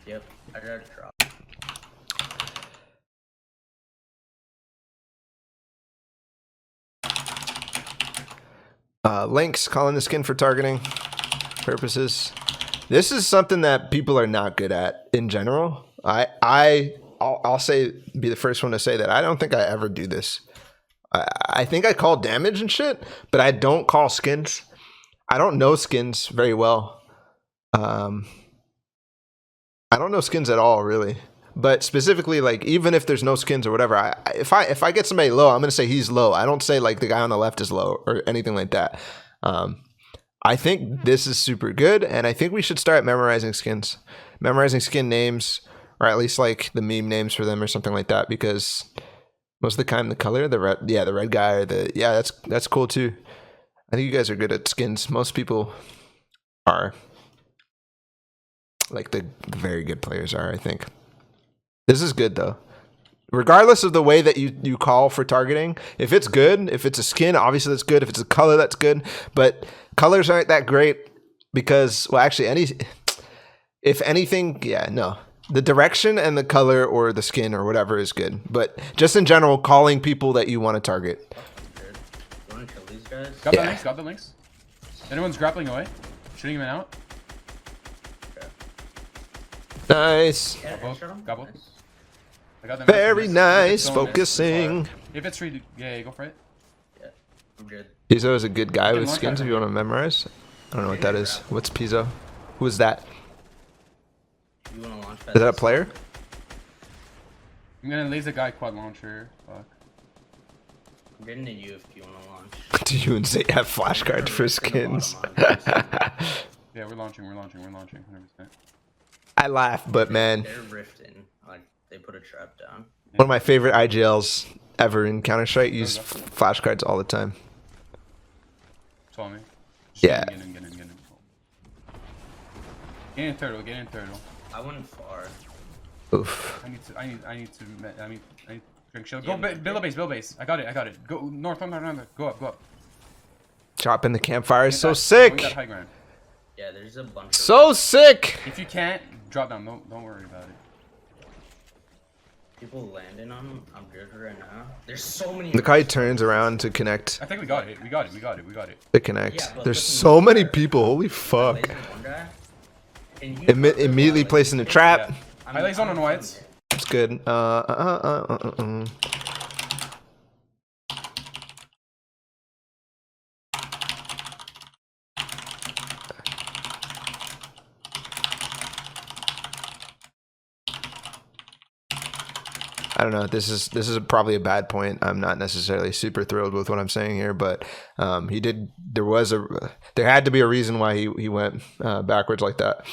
Yep, I got a drop. Links, calling the skin for targeting purposes. This is something that people are not good at in general. I'll say, be the first one to say that I don't think I ever do this. I think I call damage and shit, but I don't call skins. I don't know skins very well. I don't know skins at all, really. But specifically, like, even if there's no skins or whatever, if I get somebody low, I'm gonna say he's low. I don't say like the guy on the left is low or anything like that. I think this is super good, and I think we should start memorizing skins, memorizing skin names, or at least like the meme names for them or something like that. Because most of the time, the color, the red guy, or that's cool too. I think you guys are good at skins. Most people are, like the very good players are, I think. This is good though. Regardless of the way that you call for targeting, if it's good, if it's a skin, obviously that's good. If it's a color, that's good. But colors aren't that great because, well, actually, if anything, yeah, no. The direction and the color or the skin or whatever is good. But just in general, calling people that you want to target. You want to kill these guys? Got the links, got the links. Anyone's grappling away. Shooting him out. Okay. Nice. Yeah, Got both. headshot him? Got both. Nice. I got them. Very nice. Going Focusing. If it's free, yeah, go for it. Yeah, I'm good. Pizzo is a good guy Good with launch skins pad. if you want to memorize. I don't know what that is. What's Pizzo? Who is that? You want to launch Is that a player? I'm gonna laser guy quad launcher. Fuck. I'm getting to you if you want to launch. Do you and Zay have flashcards for skins? Yeah, we're launching, 100%. I laugh, but man, They're rifting. Like, they put a trap down. one of my favorite IGLs ever in Counter-Strike use flashcards all the time. Follow me. Just Yeah. Get in. Get in turtle, I went far. Oof. I need to drink shield. Go build base. I got it. Go north. Go up. Chopping the campfire is so We sick. got high ground. Yeah, there's a bunch of... So sick. If you can't, drop down. Don't worry about it. people landing on them. I'm good right now. There's so many... Look how he turns around to connect. I think we got it. To connect. Yeah, but There's listen, so many people. Holy fuck. Laser one guy, and you Immediately placing a trap. Yeah. I laser on whites. It's good. I don't know. This is probably a bad point. I'm not necessarily super thrilled with what I'm saying here, but he did. There had to be a reason why he went backwards like that,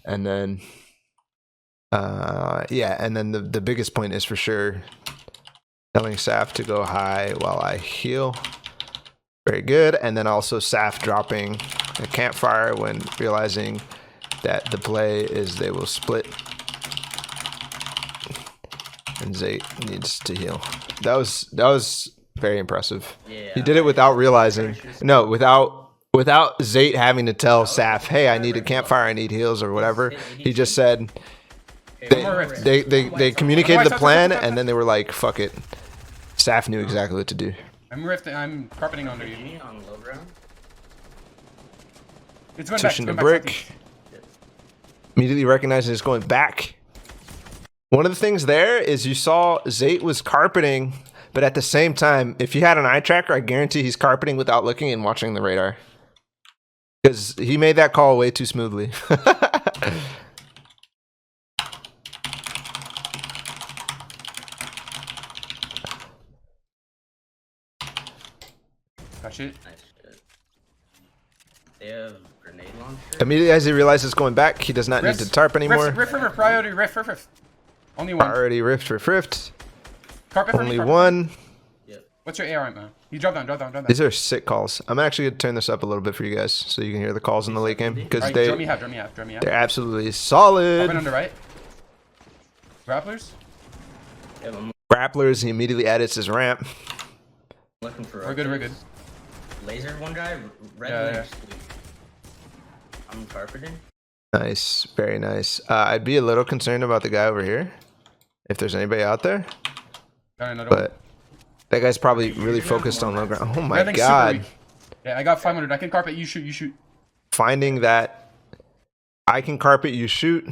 and then and then the biggest point is for sure telling Saf to go high while I heal. Very good, and then also Saf dropping a campfire when realizing that the play is they will split. And Zayt needs to heal. That was very impressive. Yeah, he did it without realizing. No, without Zayt having to tell Saf, "Hey, I need a campfire. I need heals or whatever." He just said they communicated the plan, and then they were like, "Fuck it." Saf knew exactly what to do. I'm carpeting under you. On low ground. It's going Pushing back. the brick. Immediately recognizing it's going back. One of the things there is you saw Zayt was carpeting, but at the same time, if you had an eye tracker, I guarantee he's carpeting without looking and watching the radar. Because he made that call way too smoothly. Got shit. Nice shit. They have grenade launcher. Immediately as he realizes it's going back, he does not need to tarp anymore. Rift, priority, rift. Only one. Already rift. Carpet for me, Only carpet. one. Yep. What's your AR, man? You drop down. These are sick calls. I'm actually going to turn this up a little bit for you guys so you can hear the calls in the late game. Because Alright, draw me half. they're absolutely solid. Carpet on the right. Grapplers? Yeah, I'm Grapplers, he immediately edits his ramp. looking for... We're good. Laser one guy, red Yeah. laser sweep. I'm carpeting. Nice, very nice. I'd be a little concerned about the guy over here, if there's anybody out there. Got another one. But that guy's probably really focused on low ground. Oh my Everything's god. super weak. Yeah, I got 500. I can carpet. You shoot. You shoot. Finding that I can carpet, you shoot.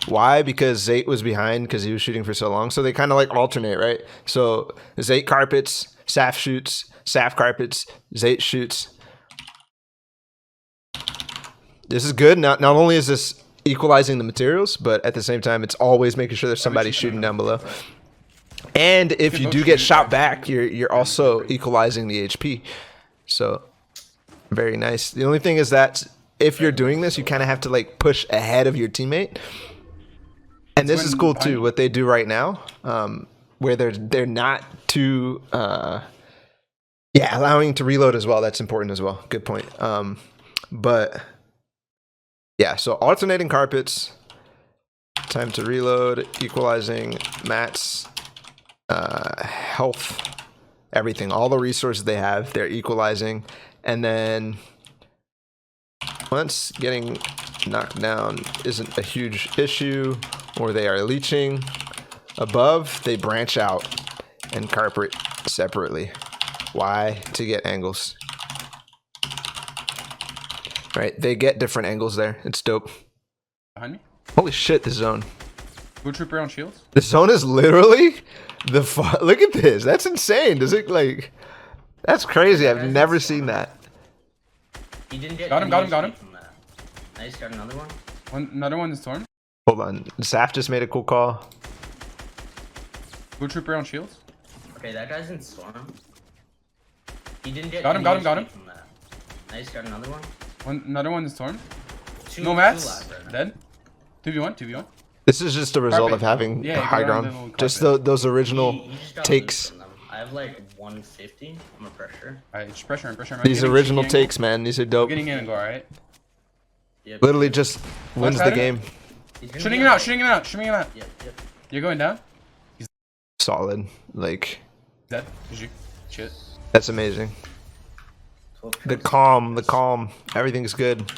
Why? Because Zayt was behind because he was shooting for so long. So they kind of like alternate, right? So Zayt carpets, Saf shoots, Saf carpets, Zayt shoots. This is good. Not only is this equalizing the materials, but at the same time, it's always making sure there's somebody shooting down below. And if you do get shot back, you're also equalizing the HP. So very nice. The only thing is that if you're doing this, you kind of have to like push ahead of your teammate. And this is cool too. What they do right now, where they're not too allowing to reload as well. That's important as well. Good point. But yeah, so alternating carpets, time to reload, equalizing mats, health, everything, all the resources they have, they're equalizing. And then once getting knocked down isn't a huge issue, or they are leeching above, they branch out and carpet separately. Why? To get angles. Right, they get different angles there. It's dope. Behind me. Holy shit, the zone. Go trooper on shields. The zone is literally the look at this. That's insane. Does it like? That's crazy. I've never seen that. He didn't get got him. from that. Nice, got another one. Another one in storm. Hold on. Saf just made a cool call. Go trooper on shields. Okay, that guy's in storm. He didn't get got him. From that. Nice, got another one. Another one in storm. Two mats. right Dead. 2v1. This is just a result of having high ground. Just those original He just got takes. loot from them. I have like 150. I'm a pressure. Alright, just pressure him. These original takes, man. These are dope. Getting in and go, alright? Yep. Literally just wins the game. Shooting him out. Yep. You're going down? Solid. Like, Dead. GG. Shit. that's amazing. The calm. Everything's good.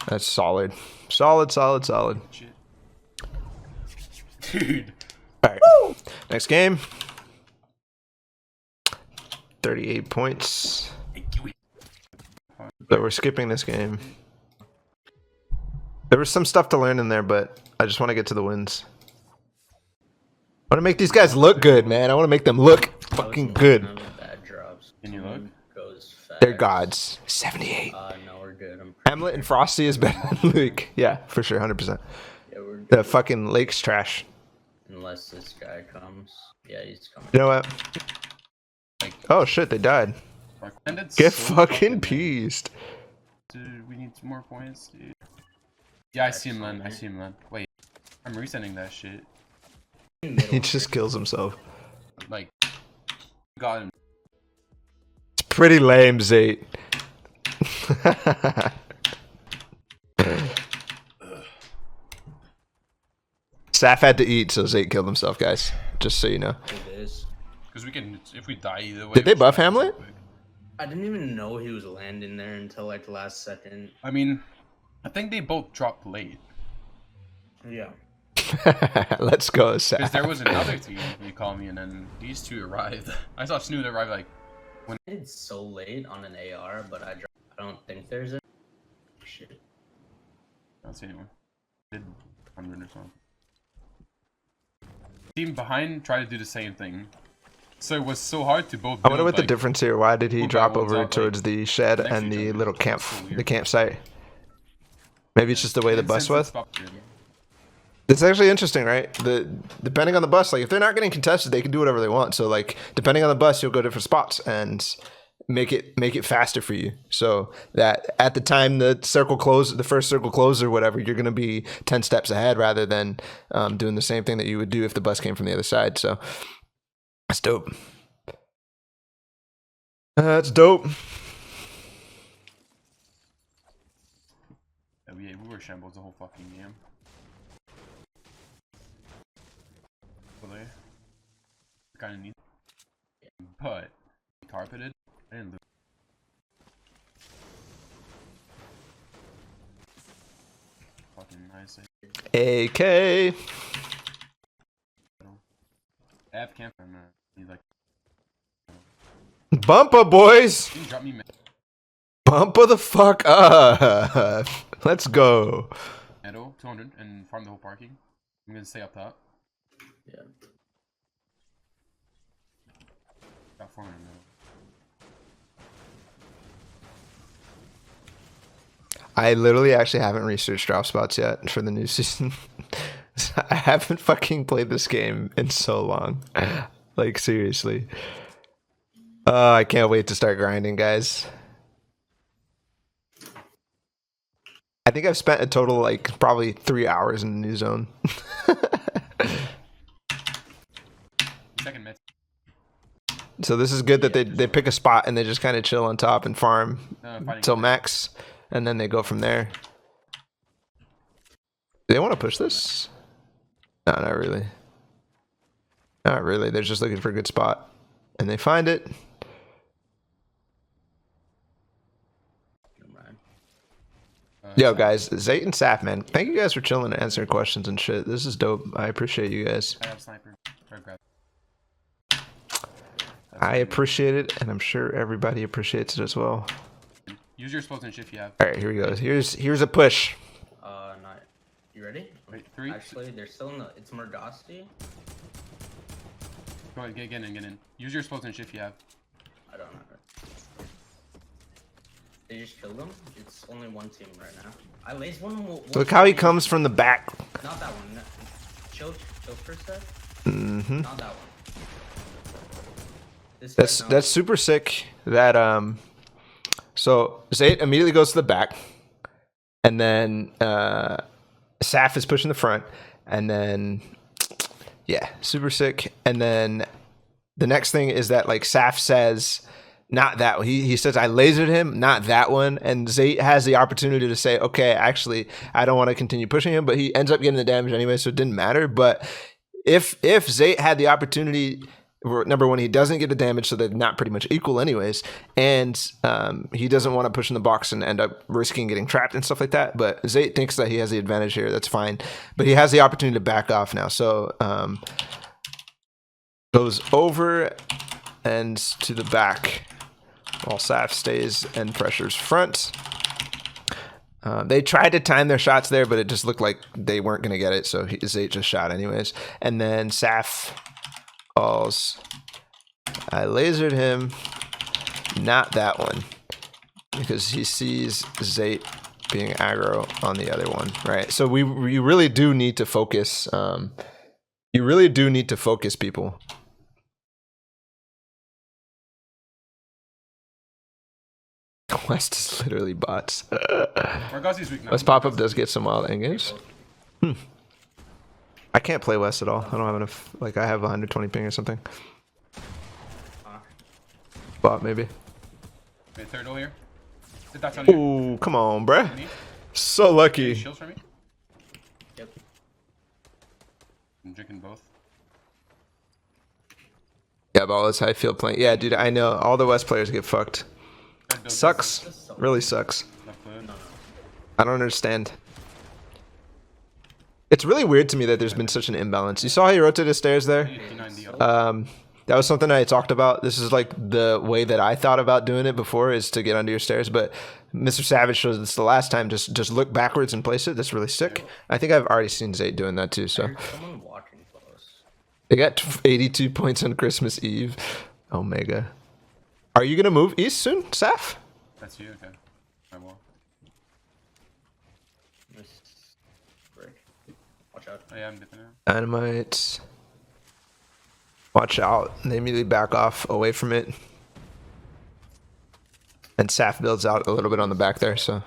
That's solid. Solid. Shit. Dude. Alright. Next game. 38 points. So we're skipping this game. There was some stuff to learn in there, but I just want to get to the wins. I want to make these guys look good, man. I want to make them look fucking good. Bad drops. Can you look? Goes fast. They're gods. 78. No, we're good. Hamlet and Frosty is better than Luke. Yeah, for sure, 100%. Yeah, we're good. The fucking lake's trash. Unless this guy comes. Yeah, he's coming. You know what? Oh shit, they died. Get so fucking peased. Dude, we need some more points, dude. Yeah, I see him land. Wait, I'm resending that shit. He just kills himself. Like, got him. It's pretty lame, Zayt. Saf had to eat, so Zayt killed himself, guys. Just so you know. It is. Because we can, if we die either way. Did they buff Hamlet? I didn't even know he was landing there until like the last second. I mean, I think they both dropped late. Yeah. Let's go, Because Saf. there was another team, you call me, and then these two arrived. I saw Snoot arrive like... I did so late on an AR, but I don't think there's a... Shit. I don't see anyone. Did 100 or something. Team behind tried to do the same thing. So it was so hard to both build, I wonder what the like, difference here. Why did he move drop that ones over out, towards like, the shed next to and each the other. little camp, It's so weird. the campsite? Maybe it's just the way the and bus since was. it's popped, yeah. It's actually interesting, right? Depending on the bus, like if they're not getting contested, they can do whatever they want. So like depending on the bus, you'll go different spots and make it faster for you. So that at the time the first circle closes or whatever, you're gonna be 10 steps ahead rather than doing the same thing that you would do if the bus came from the other side. So that's dope. That's dope. were shambles the whole fucking game. Really? Kind of neat. But carpeted. I didn't lose. Fucking nice. AK. I have camp and he's like, Bumpa, boys. can you drop me, man? Bumpa the fuck up. Let's go. Meadow, 200 and farm the whole parking. I'm gonna stay up top. Yeah. Got 400 meadow. I literally actually haven't researched drop spots yet for the new season. I haven't fucking played this game in so long. Like, seriously. I can't wait to start grinding, guys. I think I've spent a total, like, probably 3 hours in the new zone. Second mid. So this is good that they pick a spot and they just kind of chill on top and farm till max. And then they go from there. Do they want to push this? No, not really. Not really. They're just looking for a good spot. And they find it. Yo, guys. Zayt and Saf, man. Thank you guys for chilling and answering questions and shit. This is dope. I appreciate you guys. I have sniper. I appreciate it, and I'm sure everybody appreciates it as well. Use your explosion if you have. All right, here we go. Here's a push. Not. You ready? Wait, 3. Actually, they're still in the. It's Murgosty. Go ahead, get in. Use your explosion if you have. I don't know. They just killed him. It's only one team right now. I laid one. Look how he comes from the back. Not that one. No. Chill for a sec. Mm-hmm. Not that one. That's super sick. That So Zayt immediately goes to the back, and then Saf is pushing the front, and then yeah, super sick. And then the next thing is that like Saf says, not that one. He says I lasered him, not that one. And Zayt has the opportunity to say, okay, actually, I don't want to continue pushing him, but he ends up getting the damage anyway, so it didn't matter. But if Zayt had the opportunity, number one, he doesn't get the damage, so they're not pretty much equal anyways. And he doesn't want to push in the box and end up risking getting trapped and stuff like that. But Zayt thinks that he has the advantage here. That's fine. But he has the opportunity to back off now. So goes over and to the back while Saf stays and pressures front. They tried to time their shots there, but it just looked like they weren't going to get it. So Zayt just shot anyways. And then Saf calls, I lasered him, not that one, because he sees Zayt being aggro on the other one, right? So you really do need to focus. You really do need to focus, people. West is literally bots. West pop-up does get some wild endgames. I can't play West at all. I don't have enough. Like, I have 120 ping or something. Bot, maybe. Wait, third here. Ooh, come on, bruh. So lucky. Shields for me? Yep. I'm drinking both. Yeah, but that's how I feel playing. Yeah, dude, I know. All the West players get fucked. Sucks. Really sucks. I don't understand. It's really weird to me that there's been such an imbalance. You saw how he rotated the stairs there? That was something I talked about. This is like the way that I thought about doing it before, is to get under your stairs. But Mr. Savage shows this the last time. Just look backwards and place it. That's really sick. I think I've already seen Zayt doing that too. So they got 82 points on Christmas Eve. Omega. Are you gonna move east soon, Saf? That's you, okay. I will. Watch out. Oh yeah, I'm getting it. Dynamite. Watch out. They immediately back off away from it. And Saf builds out a little bit on the back there, so.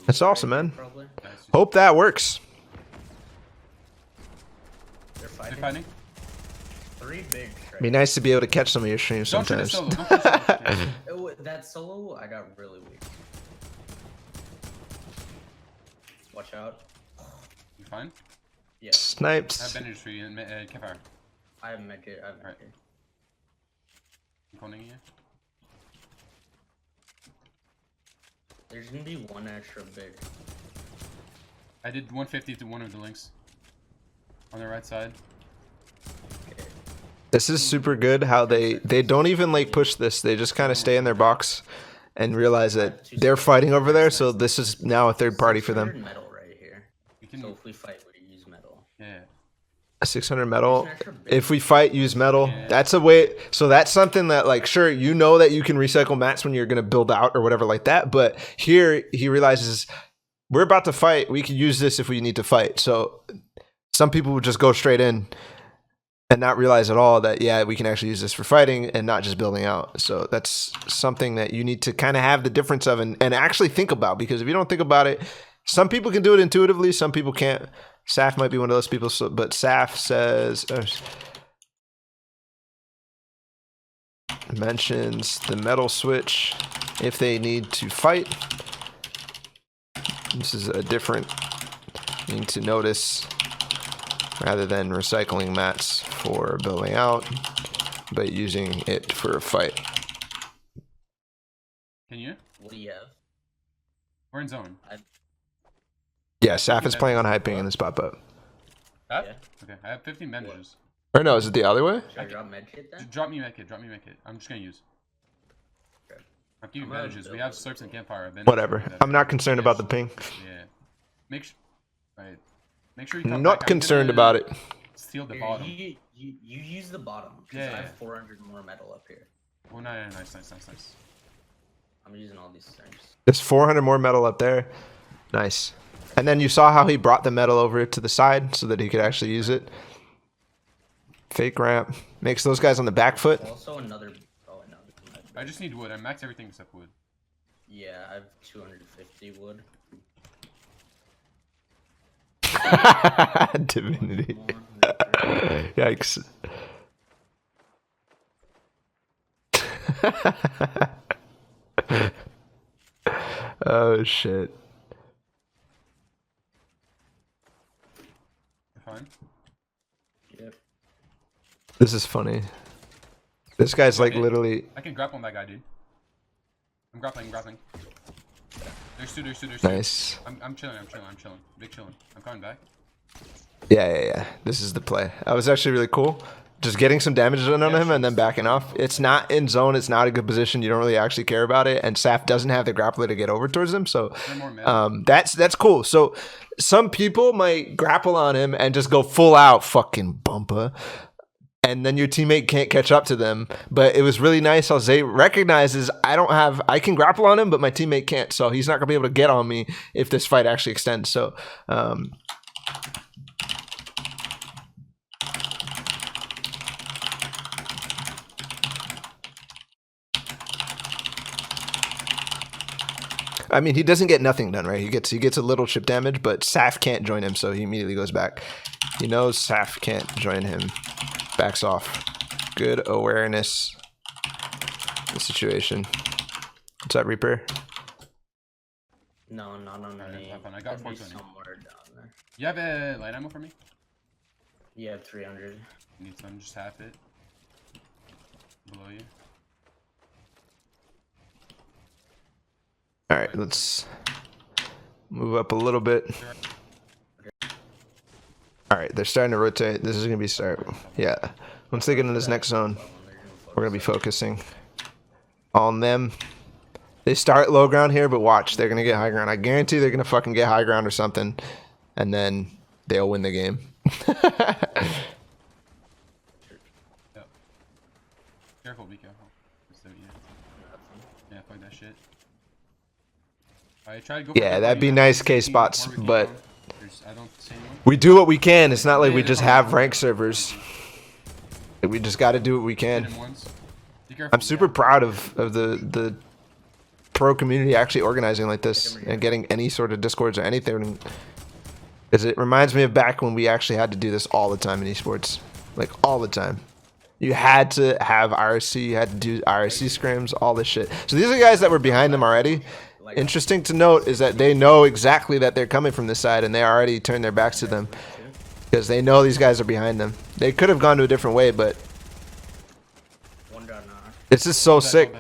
That's awesome, man. Hope that works. They're fighting. 3 big. Be nice to be able to catch some of your streams sometimes. That solo, I got really weak. Watch out. You fine? Yeah. Sniped. I have bandages for you and campfire. I have medkit. I have medkit. Alright. I'm calling you. There's gonna be one extra big. I did 150 to one of the links. On the right side. Okay. This is super good how they don't even like push this. They just kind of stay in their box and realize that they're fighting over there, so this is now a third party for them. Metal right here. So if we fight, we use metal. Yeah. 600 metal. If we fight, use metal. That's a way. So that's something that, like, sure, you know that you can recycle mats when you're going to build out or whatever like that. But here he realizes we're about to fight. We could use this if we need to fight. So some people would just go straight in and not realize at all that, yeah, we can actually use this for fighting and not just building out. So that's something that you need to kind of have the difference of and actually think about, because if you don't think about it, some people can do it intuitively, some people can't. Saf might be one of those people, so, but Saf says, mentions the metal switch if they need to fight. This is a different thing to notice, rather than recycling mats for building out, but using it for a fight. Can you? What do you have? We're in zone. Yeah, Saf is playing on high ping in the spot, but. That? Yeah. Okay, I have 15 bandages. Or no, is it the other way? Should I drop medkit then? Drop me medkit, drop me medkit. I'm just gonna use. Okay. I'll give you bandages. We have slurps and campfire. Whatever. I'm not concerned about the ping. Yeah. Make sure. Right. Make sure you come Not back. concerned about it. Steal the Here, bottom. You use the bottom, because I have 400 more metal up here. Oh, no, nice. I'm using all these things. There's 400 more metal up there. Nice. And then you saw how he brought the metal over to the side so that he could actually use it. Fake ramp. Makes those guys on the back foot. Also another... Oh, no. I just need wood. I maxed everything except wood. Yeah, I have 250 wood. Divinity. Yikes. Oh, shit. Fine. Yep. This is funny. This guy's like literally... I can grapple on that guy, dude. I'm grappling. There's two. Nice. I'm chilling. Big chilling. I'm coming back. Yeah. This is the play. That was actually really cool. Just getting some damage done on him and then backing off. It's not in zone. It's not a good position. You don't really actually care about it. And Saf doesn't have the grappler to get over towards him. So that's cool. So some people might grapple on him and just go full out fucking bumper. And then your teammate can't catch up to them. But it was really nice how Zay recognizes I can grapple on him, but my teammate can't. So he's not going to be able to get on me if this fight actually extends. So, I mean, he doesn't get nothing done, right? He gets a little chip damage, but Saf can't join him, so he immediately goes back. He knows Saf can't join him. Backs off. Good awareness of the situation. What's up, Reaper? No. I got 420. Somewhere down there. You have a light ammo for me? You have 300. Need some, just half it. Below you. All right, let's move up a little bit. All right, they're starting to rotate. This is going to be start. Yeah. Once they get into this next zone, we're going to be focusing on them. They start low ground here, but watch. They're going to get high ground. I guarantee they're going to fucking get high ground or something, and then they'll win the game. Yep. Careful, be careful. Yeah, fuck that shit. I tried to go Yeah, that'd be nice K spots, but I don't see anyone. we do what we can. It's not like we just have rank servers. We just got to do what we can. I'm super proud of the pro community actually organizing like this and getting any sort of discords or anything. Because it reminds me of back when we actually had to do this all the time in esports, like all the time. You had to have RSC, you had to do RSC scrims, all this shit. So these are guys that were behind them already, like interesting to note is that they know exactly that they're coming from this side, and they already turned their backs to them because they know these guys are behind them. They could have gone to a different way, but one dot knock. this is so sick.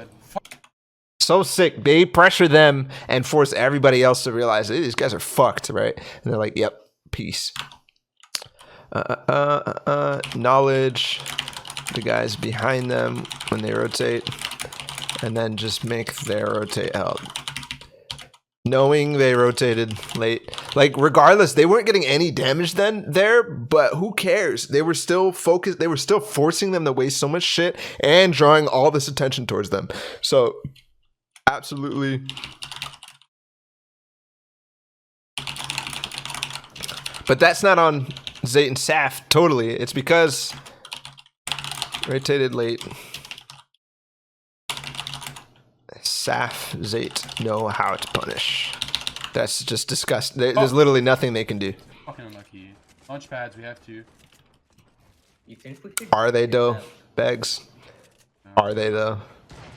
So sick. They pressure them and force everybody else to realize hey, these guys are fucked, right? And they're like, "Yep, peace." Knowledge the guys behind them when they rotate, and then just make their rotate out. Knowing they rotated late, like regardless, they weren't getting any damage then there, but who cares? They were still focused. They were still forcing them to waste so much shit and drawing all this attention towards them. So absolutely. But that's not on Zayt and Saf totally. It's because rotated late. Saf, Zayt know how to punish. That's just disgusting. There's literally nothing they can do. Fucking unlucky. Launch pads, we have to. You think we could? Are they though? Begs. No. Are they though?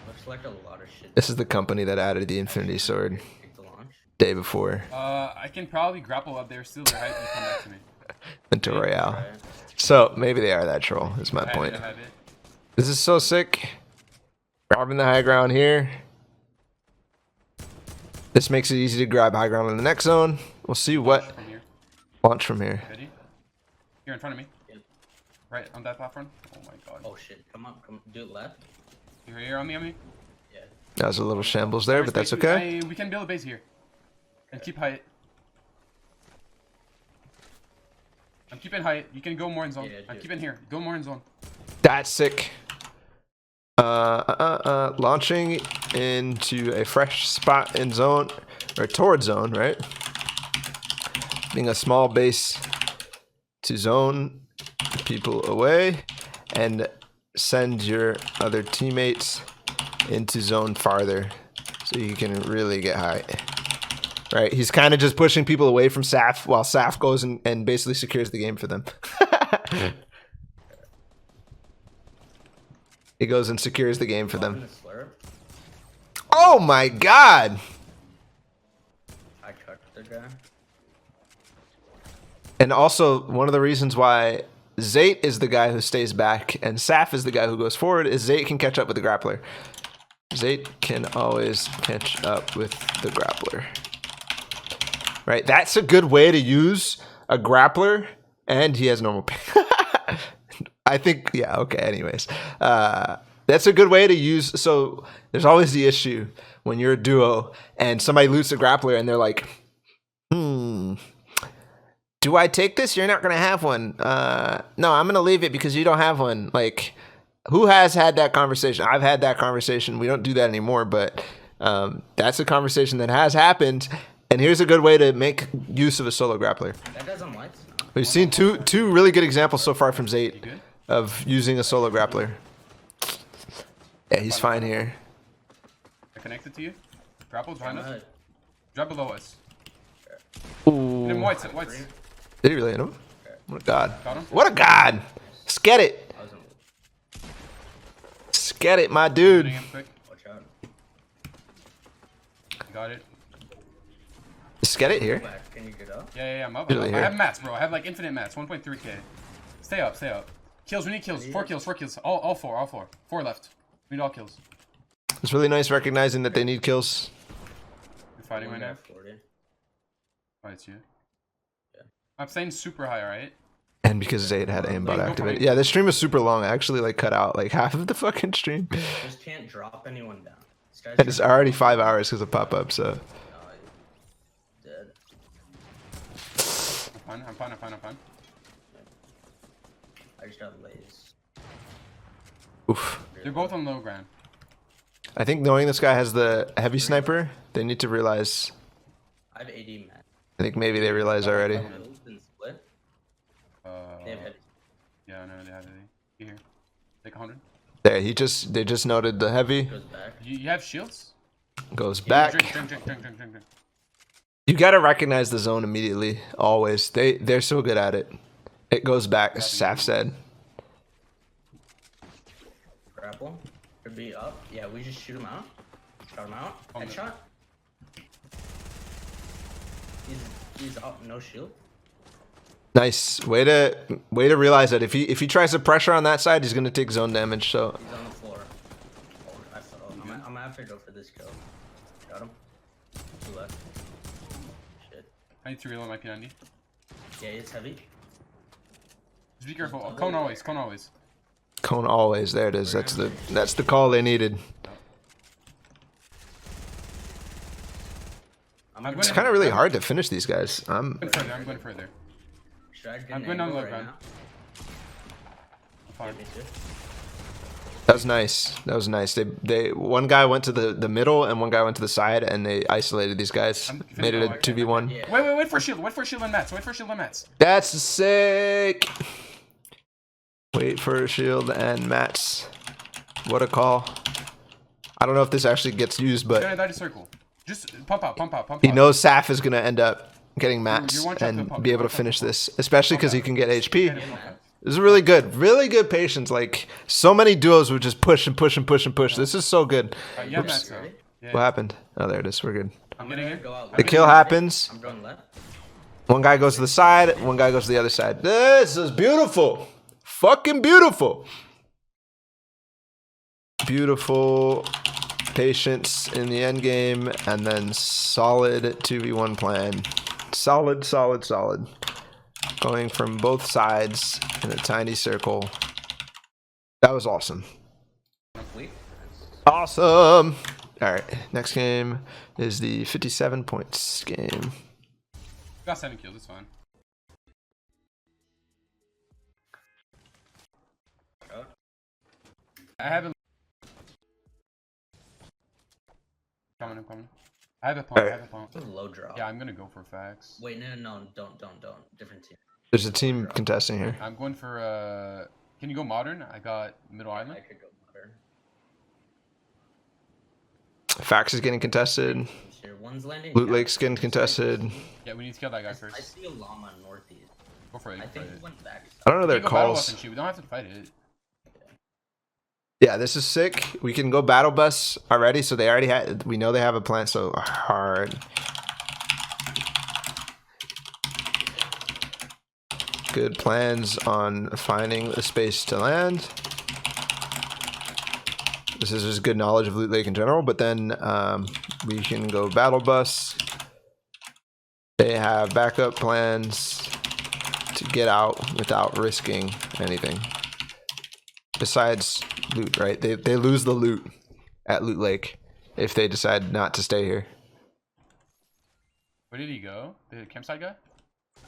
Looks like a lot of shit. This is the company that added the Infinity Sword Pick the launch. day before. I can probably grapple up there, still their height, and come back to me. Into Royale. Right. So maybe they are that troll, is my point. I have it. This is so sick. Grabbing the high ground here. This makes it easy to grab high ground in the next zone. We'll see what From here. launch from here. Ready? Here in front of me. Yep. Right on that platform. Oh my god. Oh shit! Come on, come do it left. You're here on me. Yeah. That was a little shambles there, but that's okay. We can build a base here. And keep height. I'm keeping height. You can go more in zone. Yeah, I'm dude. keeping here. Go more in zone. That's sick. Launching into a fresh spot in zone, or towards zone, right? Being a small base to zone people away, and send your other teammates into zone farther, so you can really get high. Right? He's kind of just pushing people away from Saf, while Saf goes and basically secures the game for them. He goes and secures the game for them. The slurp. Oh my god! I chucked the guy. And also, one of the reasons why Zayt is the guy who stays back and Saf is the guy who goes forward is Zayt can catch up with the grappler. Zayt can always catch up with the grappler. Right? That's a good way to use a grappler, and he has normal ping. I think, yeah, okay, anyways. That's a good way to use. So there's always the issue when you're a duo and somebody loots a grappler and they're like, do I take this? You're not going to have one. No, I'm going to leave it because you don't have one. Like, who has had that conversation? I've had that conversation. We don't do that anymore, but that's a conversation that has happened. And here's a good way to make use of a solo grappler. That doesn't light. We've seen two really good examples so far from Zayt You good? of using a solo grappler. Yeah, he's fine here. I connected to you. Grapple behind us. Good. Drop below us. Ooh. Hit him whites. Did he really hit him? What a god. Got him? What a god! Sket it! I was in. Sket it, my dude. Hitting him quick. Watch out. Got it. Sket it here. Back. Can you get up? Yeah, I'm up. Really I here. have mats, bro. I have like infinite mats. 1.3k. Stay up. Kills, we need kills. 4 kills. All four. 4 left. We need all kills. It's really nice recognizing that they need kills. You're fighting right now? 40. Oh, it's you. Yeah. I'm staying super high, alright? And because Zayt had aimbot Go activated. for it. Yeah, this stream was super long. I actually like cut out like half of the fucking stream. Just can't drop anyone down. This guy's And it's already 5 hours because of pop-up, so. Dead. I'm fine. I just got lays. Oof. They're both on low ground. I think knowing this guy has the heavy sniper, they need to realize. I have 80 mats. I think maybe they realize already. Middle's been split. They have heavy. Yeah, no, they have it. Here. Take 100. There, they just noted the heavy. Goes back. You have shields? Goes Yeah, back. Drink. You gotta recognize the zone immediately, always. They're so good at it. It goes back, Saf said. Grapple. Could be up. Yeah, we just shoot him out. Shot him out. Oh, no. Headshot. He's up, no shield. Nice. Way to realize that if he tries to pressure on that side, he's gonna take zone damage. So He's on the floor. Oh, I saw. I'm gonna have to go for this kill. Got him. Two left. Shit. I need to reload my P90. Yeah, it's heavy. Just be careful. Cone always. Cone always. cone always. There it is. That's the call they needed. It's kind of really hard to finish these guys. I'm going further. I'm going down the low ground. That was nice. That was nice. They one guy went to the middle and one guy went to the side and they isolated these guys. Made it a 2v1. Yeah. Wait for shield. Wait for shield and mats. Wait for shield and mats. That's sick. Wait for shield and mats. What a call. I don't know if this actually gets used, but Gonna die to circle. Just pump out. He knows Saf is gonna end up getting mats and be able to finish this, especially because he can get HP. This is really good patience. Like, so many duos would just push and push and push and push. This is so good. Oops. What happened? Oh, there it is. We're good. The kill happens. One guy goes to the side. One guy goes to the other side. This is beautiful. Fucking beautiful. Beautiful patience in the end game, and then solid 2v1 plan. Solid. Going from both sides in a tiny circle. That was awesome. Awesome. All right, next game is the 57 points game. Got 7 kills. It's fine. I haven't. I'm coming. I have a pump. Low drop. Yeah, I'm gonna go for facts. Wait, no, don't. Different team. There's a team contesting here. I'm going for can you go modern? I got middle island. I could go modern. Fax is getting contested. Sure, one's landing. Loot Lake's getting contested. Yeah, we need to kill that guy first. I see a llama northeast. Go for it. I think he went back. I don't know their calls. We don't have to fight it. Yeah, this is sick. We can go battle bus already, so they already had. We know they have a plan. So hard. Good plans on finding a space to land. This is just good knowledge of Loot Lake in general. But then we can go battle bus. They have backup plans to get out without risking anything. Besides loot, right? They lose the loot at Loot Lake if they decide not to stay here. Where did he go? The campsite guy?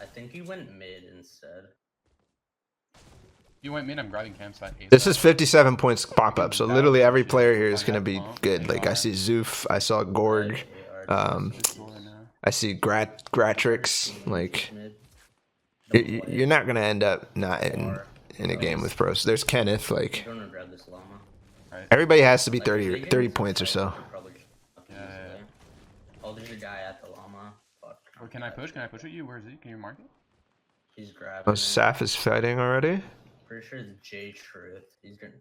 I think he went mid instead. You went mid. I'm grabbing campsite. This is 57 points pop up, so literally every player here is gonna be good. Like I see Zoof, I saw Gorg, I see Gratrix. Like you're not gonna end up not in a game with pros. There's Kenneth. Like everybody has to be 30 points or so. Yeah. Oh, there's a guy at the llama. Or can I push? Can I push with you? Where is he? Can you mark it? He's grabbing. Oh, Saf is fighting already. Pretty sure it's J Truth. He's gonna.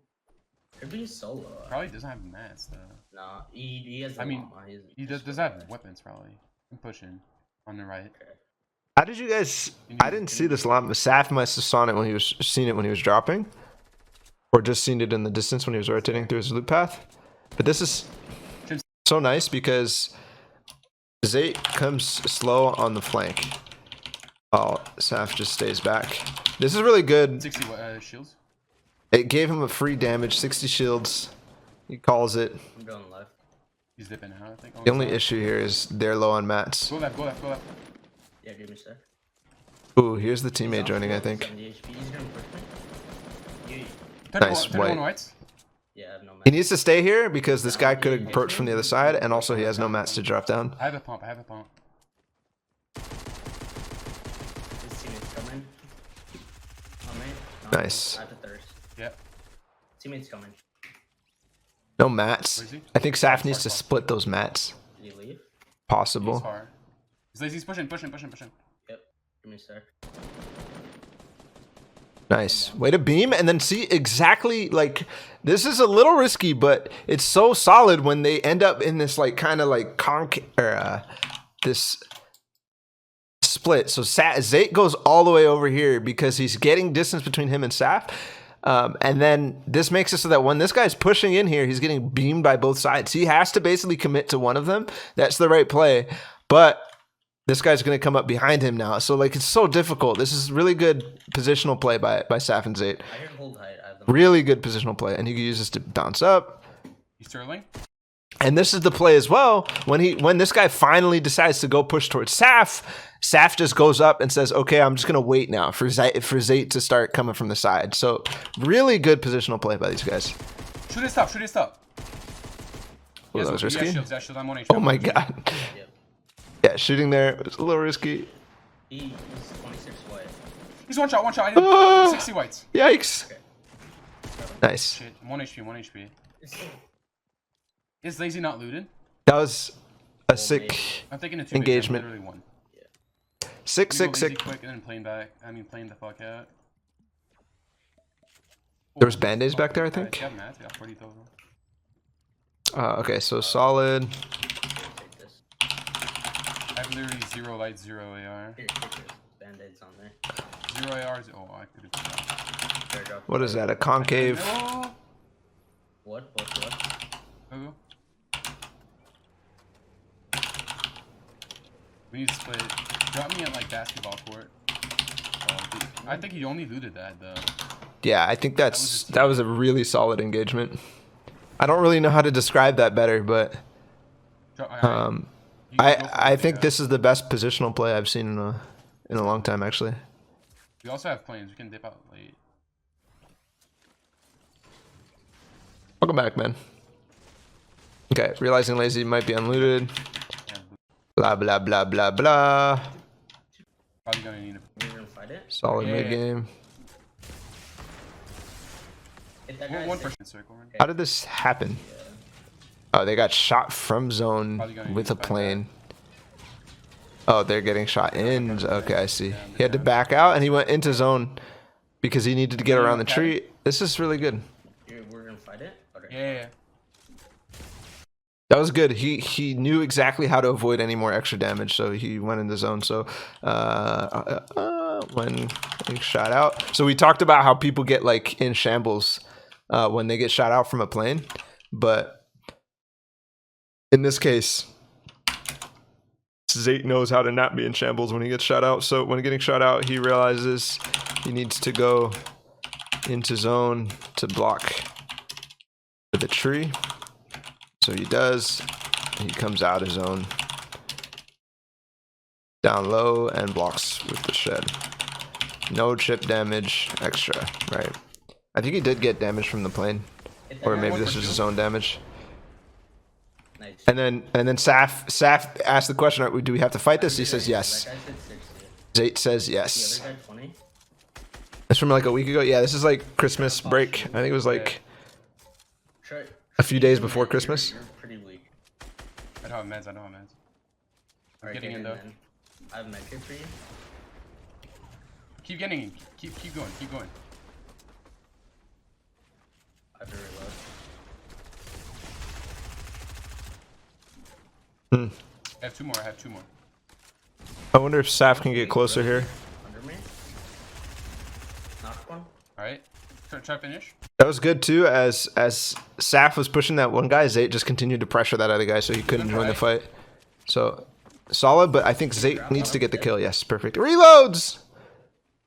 Could be solo. Probably doesn't have mats though. Nah, he has. Llama. He does have weapons probably. I'm pushing on the right. Okay. How did you guys? I didn't see this llama. Saf must have seen it when he was dropping, or just seen it in the distance when he was rotating through his loop path. But this is so nice because Zayt comes slow on the flank. Oh, Saf just stays back. This is really good. 60 shields. It gave him a free damage, 60 shields. He calls it. I'm going left. He's dipping out, I think. The only issue here is they're low on mats. Go left. Yeah, give me a sec. Ooh, here's the teammate joining, I think. Nice, white. Yeah, I have no mats. He needs to stay here because this guy could approach from the other side, and also he has no mats to drop down. I have a pump. His teammate's coming. Nice. I have to thirst. Yeah. Teammate's coming. No mats. I think Saf needs to split those mats. Did he leave? Possible. He's far. He's pushing. Yep. Give me a sec. Nice. Way to beam and then see exactly, like, this is a little risky, but it's so solid when they end up in this like kind of like this split. So Zayt goes all the way over here because he's getting distance between him and Saf. And then this makes it so that when this guy's pushing in here, he's getting beamed by both sides. He has to basically commit to one of them. That's the right play. But this guy's going to come up behind him now. So, like, it's so difficult. This is really good positional play by Saf and Zayt. I can hold height. Really good positional play. And he can use this to bounce up. He's Sterling. And this is the play as well. When this guy finally decides to go push towards Saf, Saf just goes up and says, okay, I'm just going to wait now for Zayt to start coming from the side. So really good positional play by these guys. Shoot it, stop. Shoot it, stop. Oh, that was risky. Shields, I'm on HP. Oh my god. Yeah, shooting there was a little risky. He's 26 white. He's one shot. I did 60 whites. Yikes. Okay. Nice. Shit, 1 HP. Is Lazy not looted? That was a sick I'm thinking a 2 engagement. Literally one. Sick. Quick and then playing the fuck out. There was band-aids back there, I think. Yeah, Matt, got 40 total. Okay, so solid. Take this. I have literally 0 light, 0 AR. Here, take this. Band-aids on there. 0 ARs. Oh, I could have done that. Fair drop. What is that? A concave? Oh. What? Oh. We need to split. Drop me at like basketball court. I think he only looted that though. Yeah, I think that was a really solid engagement. I don't really know how to describe that better, but I think this is the best positional play I've seen in a long time, actually. We also have planes. We can dip out late. Welcome back, man. Okay, realizing Lazy might be unlooted. Blah blah blah blah blah. Probably gonna need You're gonna fight it? Solid mid game. Hit that guy. one person circle. Right? How did this happen? Oh, they got shot from zone with a plane. Oh, they're getting shot in. Okay, I see. He had to back out and he went into zone because he needed to get around the tree. This is really good. We're gonna fight it? Okay. Yeah. That was good. He knew exactly how to avoid any more extra damage, so he went in the zone. So when he shot out, so we talked about how people get like in shambles when they get shot out from a plane, but in this case, Zayt knows how to not be in shambles when he gets shot out. So when getting shot out, he realizes he needs to go into zone to block the tree. So he does. He comes out of zone, down low, and blocks with the shed. No chip damage extra, right? I think he did get damage from the plane, or maybe this was his own damage. Nice. And then Saf asked the question: do we have to fight this? He says yes. Zayt says yes. The other guy 20? It's from like a week ago. Yeah, this is like Christmas break. I think it was like a few days before Christmas. You're pretty weak. I don't have meds. I'm getting in though. I have medkit for you. Keep getting in. Keep going. I have to reload. I have two more. I wonder if Saf can get closer here. Under me. Knock one. Alright. Try finish. That was good too, as Saf was pushing that one guy, Zayt just continued to pressure that other guy so he couldn't join the fight. So solid, but I think Zayt needs to get the kill. Yes, perfect. Reloads!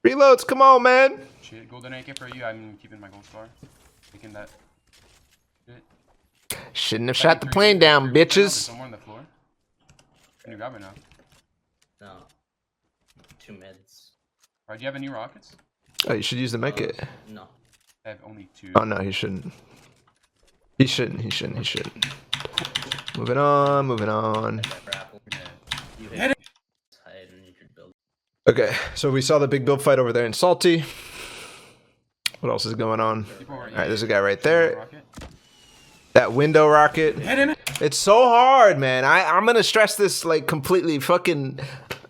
Reloads, come on, man! Shit, golden AK for you. I'm keeping my gold star. Taking that. Shit. Shouldn't have shot the plane down, bitches. There's someone on the floor. Can you grab it now? No. 2 meds. Alright, do you have any rockets? Oh, you should use the medkit. No. I have only 2. Oh no, he shouldn't. He shouldn't. Moving on. You hit it. And you could build. Okay, so we saw the big build fight over there in Salty. What else is going on? Alright, there's a guy right there. That window rocket. Hit him. It's so hard, man. I'm gonna stress this like completely fucking.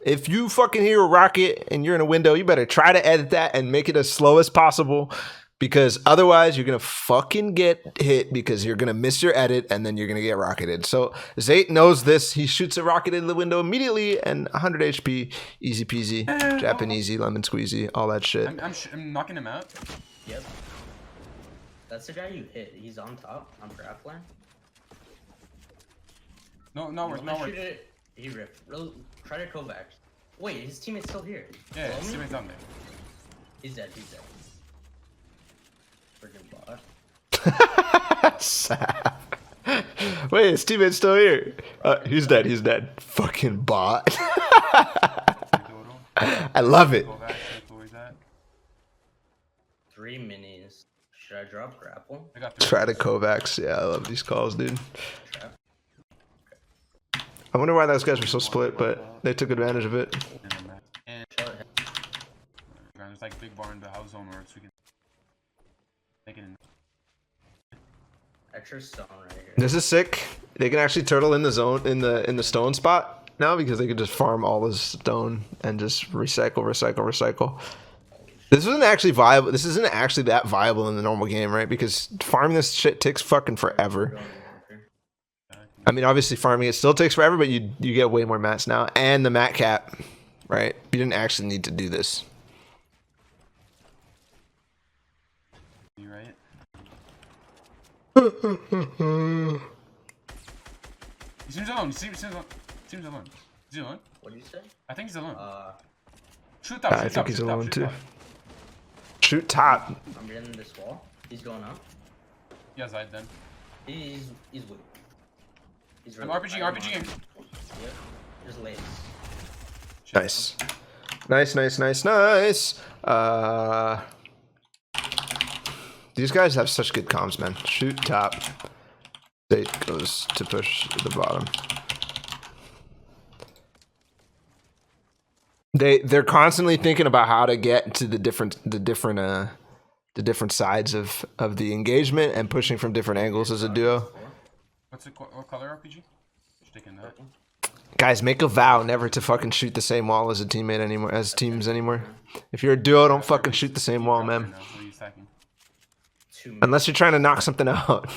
If you fucking hear a rocket and you're in a window, you better try to edit that and make it as slow as possible. because otherwise you're gonna fucking get hit because you're gonna miss your edit and then you're gonna get rocketed. So Zayt knows this. He shoots a rocket in the window immediately and 100 HP, easy peasy, Japanesey, lemon squeezy, all that shit. I'm knocking him out. Yep. That's the guy you hit. He's on top. I'm grappling. No, we're not. He ripped. Try to Kovac. Wait, his teammate's still here. Yeah, his teammate's down there. He's dead. He's dead. Freaking bot. Saf. Wait, his teammate's still here. He's dead. He's dead. Fucking bot. I love it. 3 minis. Should I drop grapple? I got 3. Try to Kovacs. Yeah, I love these calls, dude. I wonder why those guys were so split, but they took advantage of it. And there's like big bar in the house zone where we can make it in. Extra stone right here. This is sick. They can actually turtle in the zone in the stone spot now because they can just farm all the stone and just recycle. This isn't actually viable. This isn't actually that viable in the normal game, right? Because farming this shit takes fucking forever. I mean, obviously farming it still takes forever, but you get way more mats now, and the mat cap, right? You didn't actually need to do this. You right? He seems alone. Seems alone. Is he alone? What did you say? I think he's alone. Shoot Yeah, top. I think he's alone too. Shoot top. I'm getting this wall. He's going up. Yeah, Zayt then. He's weak. He's really RPG game. Yep. Just lace. Nice. These guys have such good comms, man. Shoot top. Zayt goes to push the bottom. They're constantly thinking about how to get to the different sides of the engagement and pushing from different angles as a duo. What color RPG? Just taking that. Guys, make a vow never to fucking shoot the same wall as a teammate anymore, as teams anymore. If you're a duo, don't fucking shoot the same wall, man. Unless you're trying to knock something out.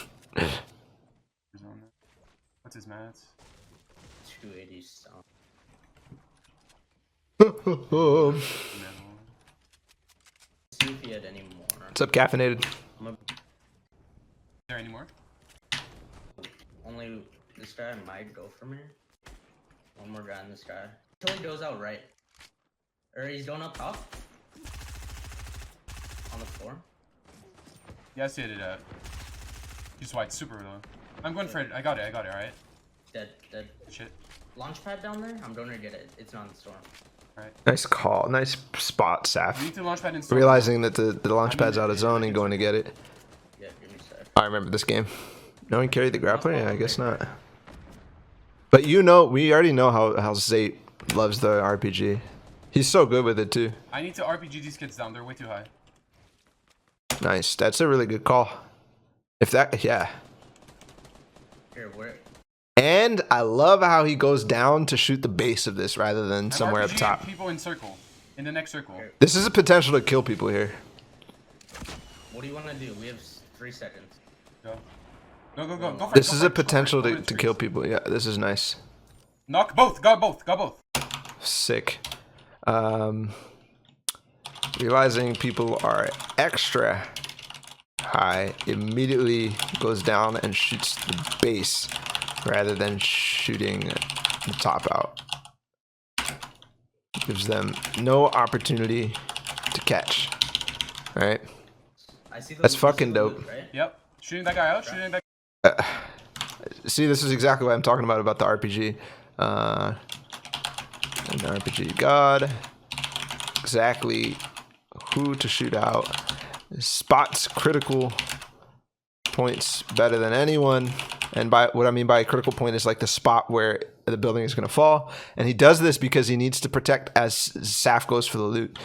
What's his mats? 280 stone. See if he had any more. What's up, caffeinated? Is there any more? Only this guy might go for me. One more guy in this guy. Until he goes out right. Or he's going up top. On the floor. Yeah, I see it. He's white, super low. I'm going for it. I got it, alright? Dead. Shit. Launchpad down there? I'm going to get it. It's not in the storm. Alright. Nice call. Nice spot, Saf. We need to launchpad in storm. Realizing that the launchpad's out of zone and going to get it. Yeah, give me a sec. I remember this game. No one carried the grappler? Yeah, I guess not. But we already know how Zayt loves the RPG. He's so good with it too. I need to RPG these kids down. They're way too high. Nice. That's a really good call. Yeah. Here, where? And I love how he goes down to shoot the base of this rather than somewhere up RPG top. People in circle. In the next circle. This is a potential to kill people here. What do you want to do? We have 3 seconds. Go for it. This is a potential to kill people. Yeah, this is nice. Knock both. Got both. Sick. Realizing people are extra high, immediately goes down and shoots the base rather than shooting the top out. Gives them no opportunity to catch. All right. That's fucking dope. Loop, right? Yep. Shooting that guy out. See, this is exactly what I'm talking about the RPG. And the RPG god. Exactly who to shoot out. Spots critical points better than anyone. And by what I mean by a critical point is like the spot where the building is going to fall. And he does this because he needs to protect as Saf goes for the loot.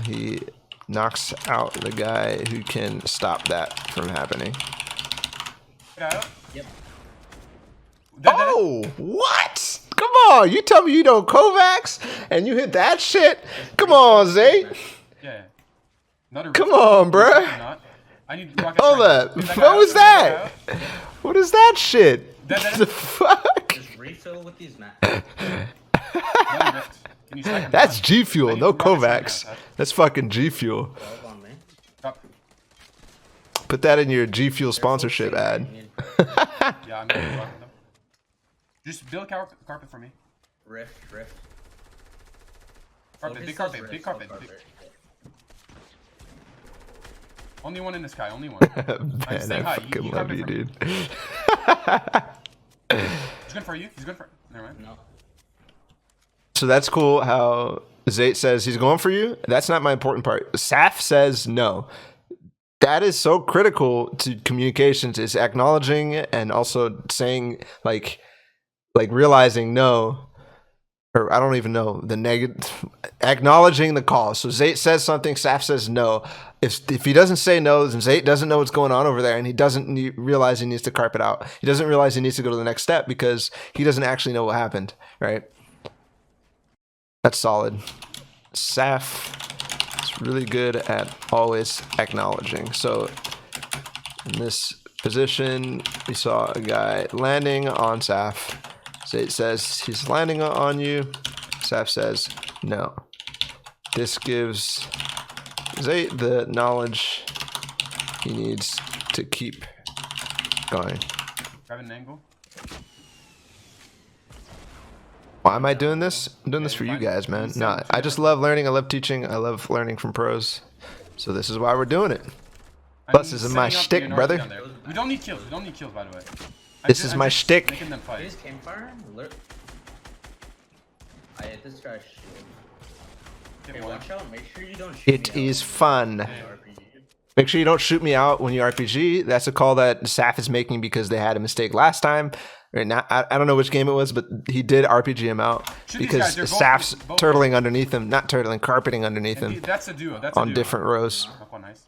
He knocks out the guy who can stop that from happening. Yep. Oh, what? Come on, you tell me you don't Kovacs and you hit that shit? Come on, Zay. Yeah. Another Come rift. on, bruh. Fucking not. I need rocket Hold shine. up. Get that guy What out, was get that that? guy out. What is that shit? That- The fuck? Just refill with these mats. Another rift. Can you stack him That's down? G I Fuel, need no rocket shine Kovacs. now, Saf. That's fucking G Fuel. 12 on me. Drop. Put that in your G Fuel sponsorship ad. Yeah, I'm gonna rock them. Just build carpet for me. Rift. Carpet, Focus big those carpet, rifts, big no carpet. Yeah. Only one in the sky, only one. Man, stay I high. fucking You love carpet you, for me. dude. He's good for you. He's good for. Never mind. No. So that's cool how Zayt says he's going for you. That's not my important part. Saf says no. That is so critical to communications, is acknowledging and also saying like realizing no, or I don't even know the negative, acknowledging the call. So Zayt says something, Saf says no. If he doesn't say no, then Zayt doesn't know what's going on over there, and he doesn't realize he needs to carp it out. He doesn't realize he needs to go to the next step because he doesn't actually know what happened, right? That's solid. Saf is really good at always acknowledging. So in this position, we saw a guy landing on Saf. Zayt says he's landing on you. Saf says no. This gives Zayt the knowledge he needs to keep going. Grab an angle. Why am I doing this? I'm doing this for you guys, man. No, I just love learning. I love teaching. I love learning from pros. So this is why we're doing it. Plus, this is my shtick, brother. We don't need kills. We don't need kills, by the way. This is my shtick. Making them fight. Please campfire. I hit this guy's shield. Get Hey, one. watch out. Make sure you don't shoot It me is out fun. when you RPG. Make sure you don't shoot me out when you RPG. That's a call that Saf is making because they had a mistake last time. Right now, I don't know which game it was, but he did RPG him out Shoot these because guys, they're both- Saf's both- turtling underneath him. Not turtling, carpeting underneath him That's a duo. That's a on duo. different rows. Oh, nice.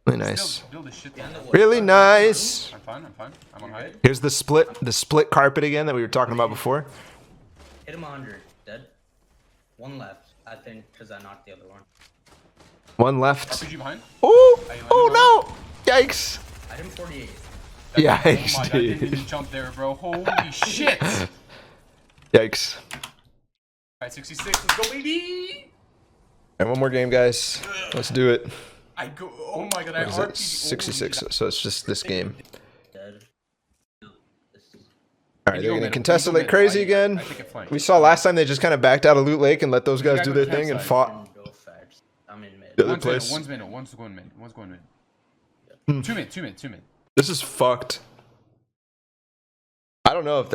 Really nice. Build this shit down. Really nice. I'm fine. I'm on height. Here's the split carpet again that we were talking about before. Hit him 100. Dead. One left, I think, because I knocked the other one. One left. RPG behind. Oh, Are you oh no! Yikes! I hit him 48. Oh my Yikes, god, I didn't dude. even jump there, bro. Holy shit! Yikes. Alright, 66. Let's go, baby! And one more game, guys. Let's do it. I go. Oh my god, I What is it? RPG. 66. So it's just this game. Dead. All right, they're gonna contest it like crazy again. I think it flank. We saw last time they just kind of backed out of Loot Lake and let those guys guys do on their the thing and campsite. fought. Go fetch. I'm in mid. The other One's place. middle, one's going mid. One's going mid. Hmm. Two mid. This is fucked. I don't know if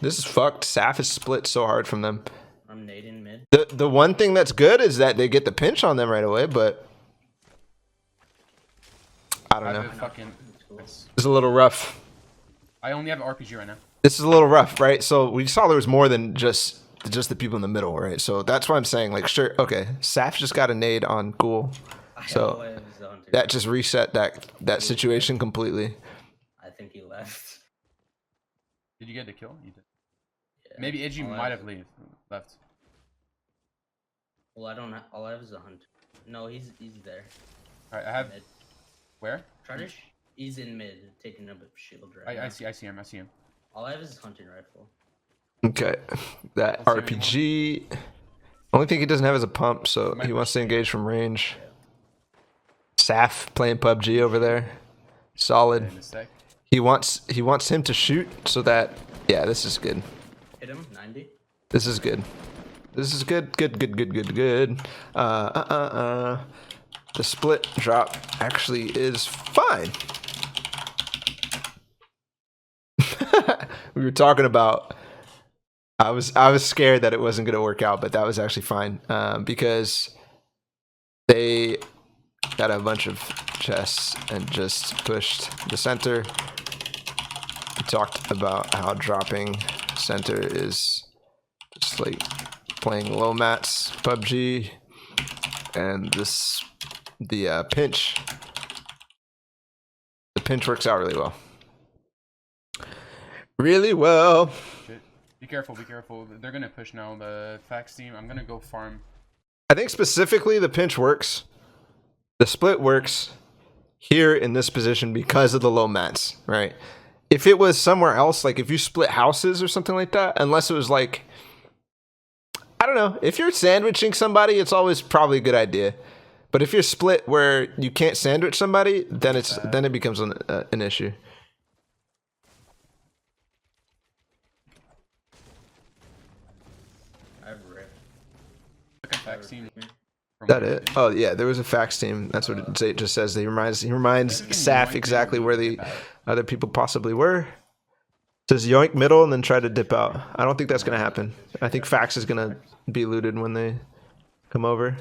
this is fucked. Saf is split so hard from them. I'm nading mid. The one thing that's good is that they get the pinch on them right away, but I don't know. Fucking. It's a little rough. I only have RPG right now. This is a little rough, right? So we saw there was more than just the people in the middle, right? So that's why I'm saying, like, sure, okay, Saf just got a nade on Ghoul, so that just reset that situation completely. I think he left. Did you get the kill? You did. Yeah. Maybe Edgy All I might have- have left. Well, I don't have. All I have is a hunt. No, he's there. Alright, I have. Mid. Where? Tradish. He's in mid, taking a shield right now. I see him. All I have is hunting rifle. Okay, that Don't see him RPG. Only thing he doesn't have is a pump, so he wants to engage from range. Saf playing PUBG over there, solid. In a sec. He wants him to shoot so that this is good. Hit him 90. This is good. This is good. Good. The split drop actually is fine. We were talking about. I was scared that it wasn't going to work out, but that was actually fine because they got a bunch of chests and just pushed the center. We talked about how dropping center is just like playing low mats PUBG, and the pinch works out really well. Really well. Shit. Be careful. They're gonna push now. The fax team. I'm gonna go farm. I think specifically the pinch works. The split works here in this position because of the low mats, right? If it was somewhere else, like if you split houses or something like that, unless it was like, I don't know, if you're sandwiching somebody, it's always probably a good idea. But if you're split where you can't sandwich somebody, then it becomes an issue. I've ripped. Look at fax team. Is that it? Oh yeah, there was a fax team. That's what Zayt just says. He reminds Saf exactly where the other people possibly were. Says yoink middle and then try to dip out. I don't think that's gonna happen. I think fax is gonna be looted when they come over.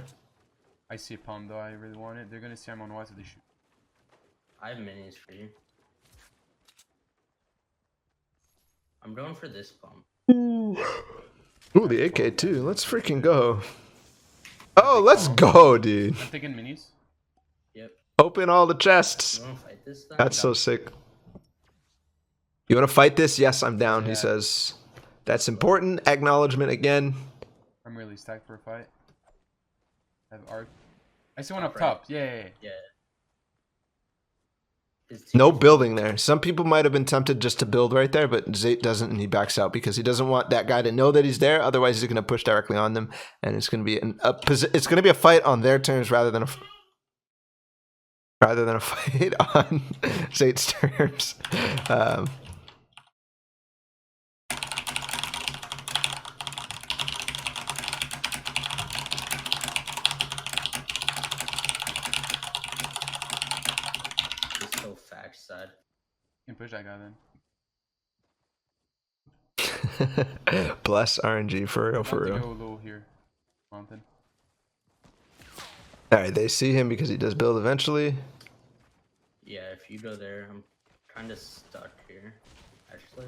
I see a palm though. I really want it. They're gonna see I'm on white, so they shoot. I have minis for you. I'm going for this pump. Ooh, the AK too. Let's freaking go. Oh, let's go, dude. I'm taking minis. Yep. Open all the chests. You wanna fight this thing? That's so sick. You want to fight this? Yes, I'm down, Yeah. he says. That's important. Acknowledgement again. I'm really stacked for a fight. I have arc. I see one up top. Yeah. Yeah. No building there. Some people might have been tempted just to build right there, but Zayt doesn't, and he backs out because he doesn't want that guy to know that he's there. Otherwise, he's going to push directly on them, and it's going to be it's going to be a fight on their terms rather than a fight on Zayt's terms. So fact side. You can push that guy then. Bless RNG for real, for I'm about real. to go low here. Mountain. All right, they see him because he does build eventually. Yeah, if you go there, I'm kind of stuck here. Actually.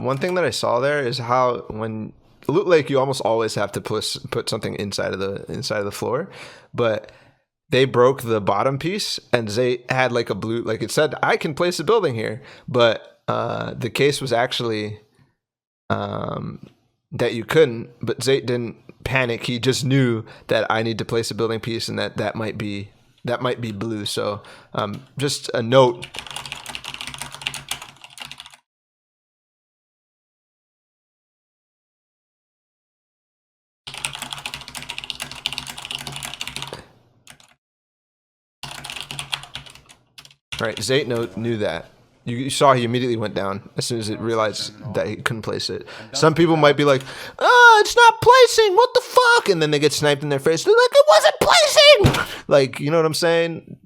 One thing that I saw there is how when Loot Lake, you almost always have to put something inside of the floor, but they broke the bottom piece, and Zayt had like a blue, like it said, I can place a building here, but the case was actually that you couldn't. But Zayt didn't panic. He just knew that I need to place a building piece, and that might be blue. So just a note. Right, Zayt knew that. You saw he immediately went down as soon as it realized that he couldn't place it. Some people might be like, "Oh, it's not placing. What the fuck?" And then they get sniped in their face. They're like, "It wasn't placing." Like, you know what I'm saying?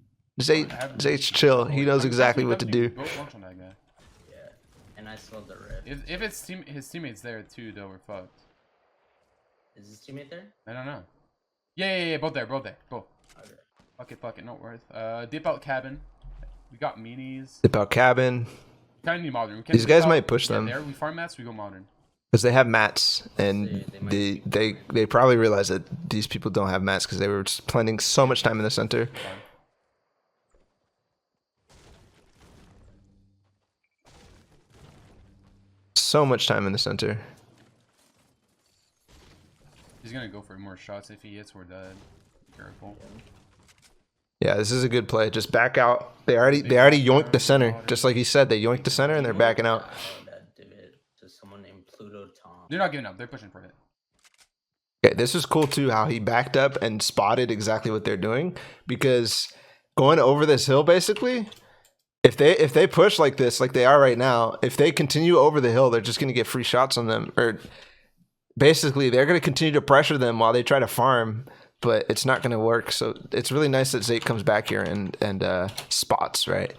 Zayt's chill. He knows exactly what to do. Yeah, and I saw the red. If his teammates there too, though, we're fucked. Is his teammate there? I don't know. Yeah. Both there. Both. Okay. Fuck it. Not worth. Dip out cabin. We got minis. Dip out cabin. Kind of need modern. These guys might push them. There we farm mats. We go modern. Because they have mats, and they probably realize that these people don't have mats because they were spending so much time in the center. So much time in the center. He's gonna go for more shots. If he hits, we're dead. Be careful. Yeah, this is a good play. Just back out. They already yoinked the center. Just like he said, they yoinked the center and they're backing out. That divot to someone named Pluto Tom. They're not giving up. They're pushing for it. Okay, this is cool too, how he backed up and spotted exactly what they're doing. Because going over this hill, basically, if they push like this, like they are right now, if they continue over the hill, they're just gonna get free shots on them. Or basically, they're gonna continue to pressure them while they try to farm. But it's not going to work. So it's really nice that Zayt comes back here and spots, right?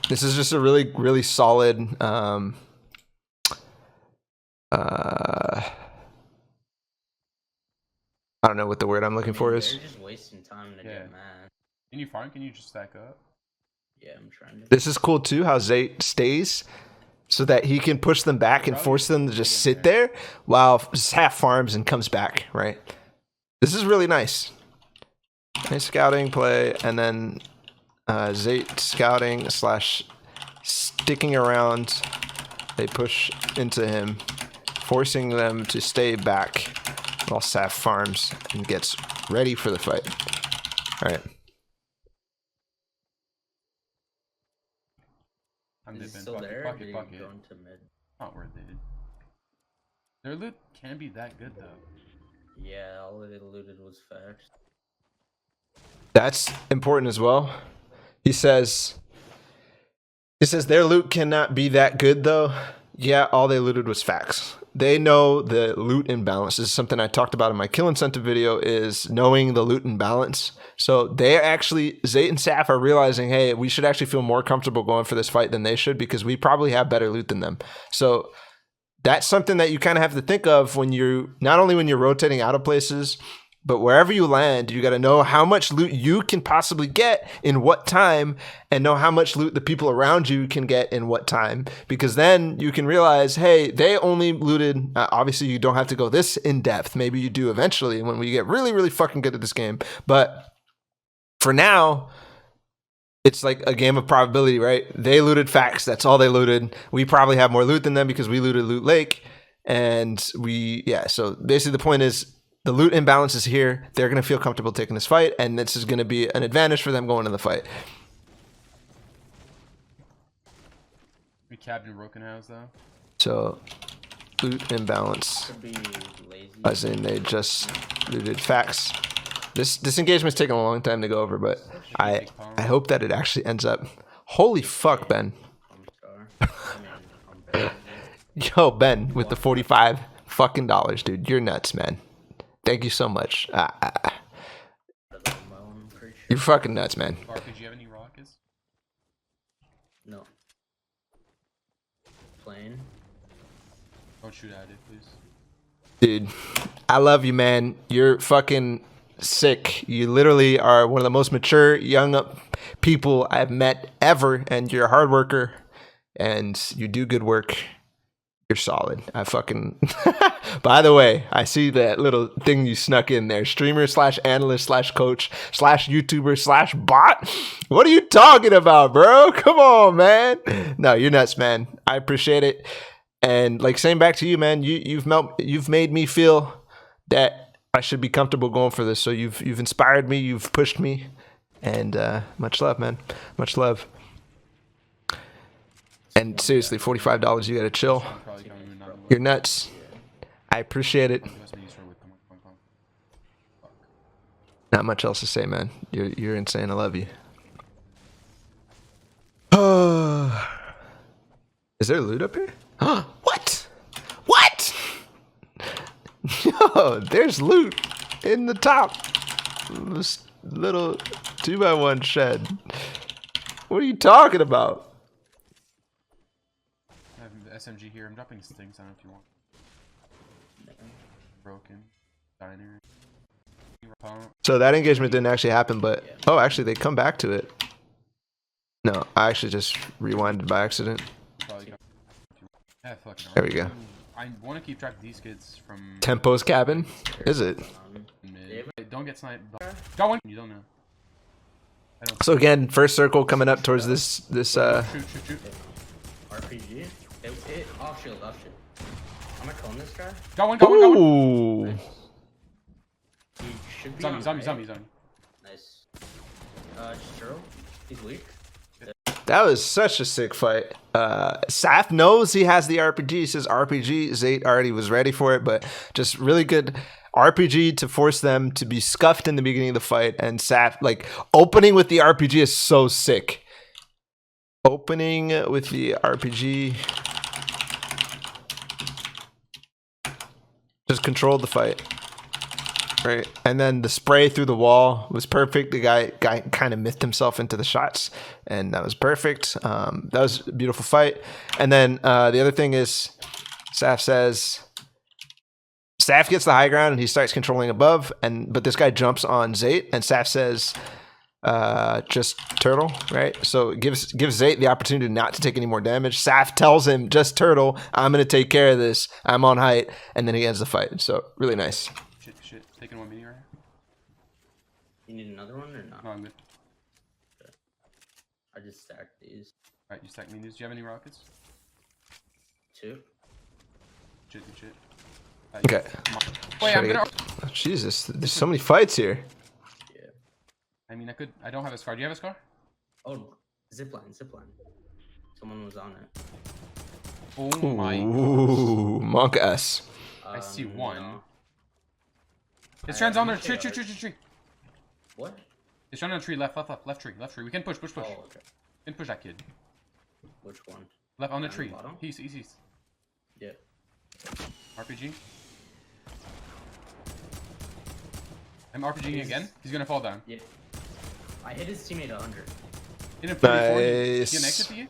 This is just a really, really solid. I don't know what the word I'm looking for is. They're just wasting time to get mad. Can you farm? Can you just stack up? Yeah, I'm trying to. This is cool too, how Zayt stays so that he can push them back and force them to just sit there while Saf farms and comes back, right? This is really nice. Nice scouting play, and then Zayt scouting / sticking around. They push into him, forcing them to stay back while Saf farms and gets ready for the fight. All right. I'm Is he dipping. still Pocket, there? pocket, Did he pocket. go into mid? Not worth it, dude. Their loot can't be that good, though. Yeah, all they looted was facts. That's important as well. He says their loot cannot be that good though. Yeah, all they looted was facts. They know the loot imbalance. This is something I talked about in my kill incentive video, is knowing the loot imbalance. So they actually, Zayt and Saf are realizing, hey, we should actually feel more comfortable going for this fight than they should because we probably have better loot than them. So that's something that you kind of have to think of when you, not only when you're rotating out of places, but wherever you land, you got to know how much loot you can possibly get in what time, and know how much loot the people around you can get in what time. Because then you can realize, hey, they only looted. Obviously, you don't have to go this in depth. Maybe you do eventually when we get really, really fucking good at this game. But for now, it's like a game of probability, right? They looted facts. That's all they looted. We probably have more loot than them because we looted Loot Lake. And so basically the point is, the loot imbalance is here. They're going to feel comfortable taking this fight, and this is going to be an advantage for them going in the fight. We capped in Broken House, though. So, loot imbalance. Could be lazy. As in, they just looted facts. This engagement's taking a long time to go over, but I hope that it actually ends up. Holy fuck, Ben. Yo, Ben, with the 45 fucking dollars, dude. You're nuts, man. Thank you so much. You're fucking nuts, man. Mark, did you have any rockets? No. Plane. Don't shoot at it, please. Dude, I love you, man. You're fucking sick. You literally are one of the most mature young people I've met ever, and you're a hard worker, and you do good work. You're solid. I fucking... By the way, I see that little thing you snuck in there. Streamer / analyst / coach / YouTuber / bot. What are you talking about, bro? Come on, man. No, you're nuts, man. I appreciate it. And like saying back to you, man, you've made me feel that I should be comfortable going for this. So you've inspired me. You've pushed me. And much love, man. Much love. And seriously, $45, you gotta chill. You're nuts. I appreciate it. Not much else to say, man. You're insane. I love you. Is there loot up here? What? What? Yo, there's loot in the top. This little 2x1 shed. What are you talking about? I have the SMG here. I'm dropping stings on if you want. Broken. Diner. So that engagement didn't actually happen, but... Oh, actually, they come back to it. No, I actually just rewinded by accident. There we go. I want to keep track of these kids from... Tempo's cabin? Is it? Mid. Don't get sniped. Got one. You don't know. So again, first circle coming up towards this... Shoot. RPG? Off shield. Am I calling this guy? Got one. Ooh! Nice. He should be Zombie. Nice. Churro? He's weak. That was such a sick fight. Saf knows he has the RPG. He says RPG. Zayt already was ready for it, but just really good RPG to force them to be scuffed in the beginning of the fight. And Saf, like, opening with the RPG is so sick. Opening with the RPG. Just controlled the fight. Right. And then the spray through the wall was perfect. The guy kind of mythed himself into the shots, and that was perfect. That was a beautiful fight. And then the other thing is, Saf gets the high ground and he starts controlling above, but this guy jumps on Zayt, and Saf says, just turtle, right? So it gives Zayt the opportunity not to take any more damage. Saf tells him, just turtle, I'm going to take care of this. I'm on height. And then he ends the fight. So really nice. Shit. Taking one mini right here. You need another one or not? No, I'm good. I just stacked these. Alright, you stack me these. Do you have any rockets? 2. Shit, good shit. Okay. Wait, Try I'm to gonna. Oh, Jesus, there's so many fights here. Yeah. I mean, I don't have a scar. Do you have a scar? Oh, zipline. Someone was on it. Oh my gosh. Ooh, Monk S. I see one. No. His friend's on there. Okay, Tree. What? His friend on the tree. Left tree. We can push. Oh, okay. We can push that kid. Which one? Left on the Down tree. bottom? He's. Yeah. RPG. I'm RPGing again. He's gonna fall down. Yeah. I hit his teammate 100. In a 44. Nice. He connected to you?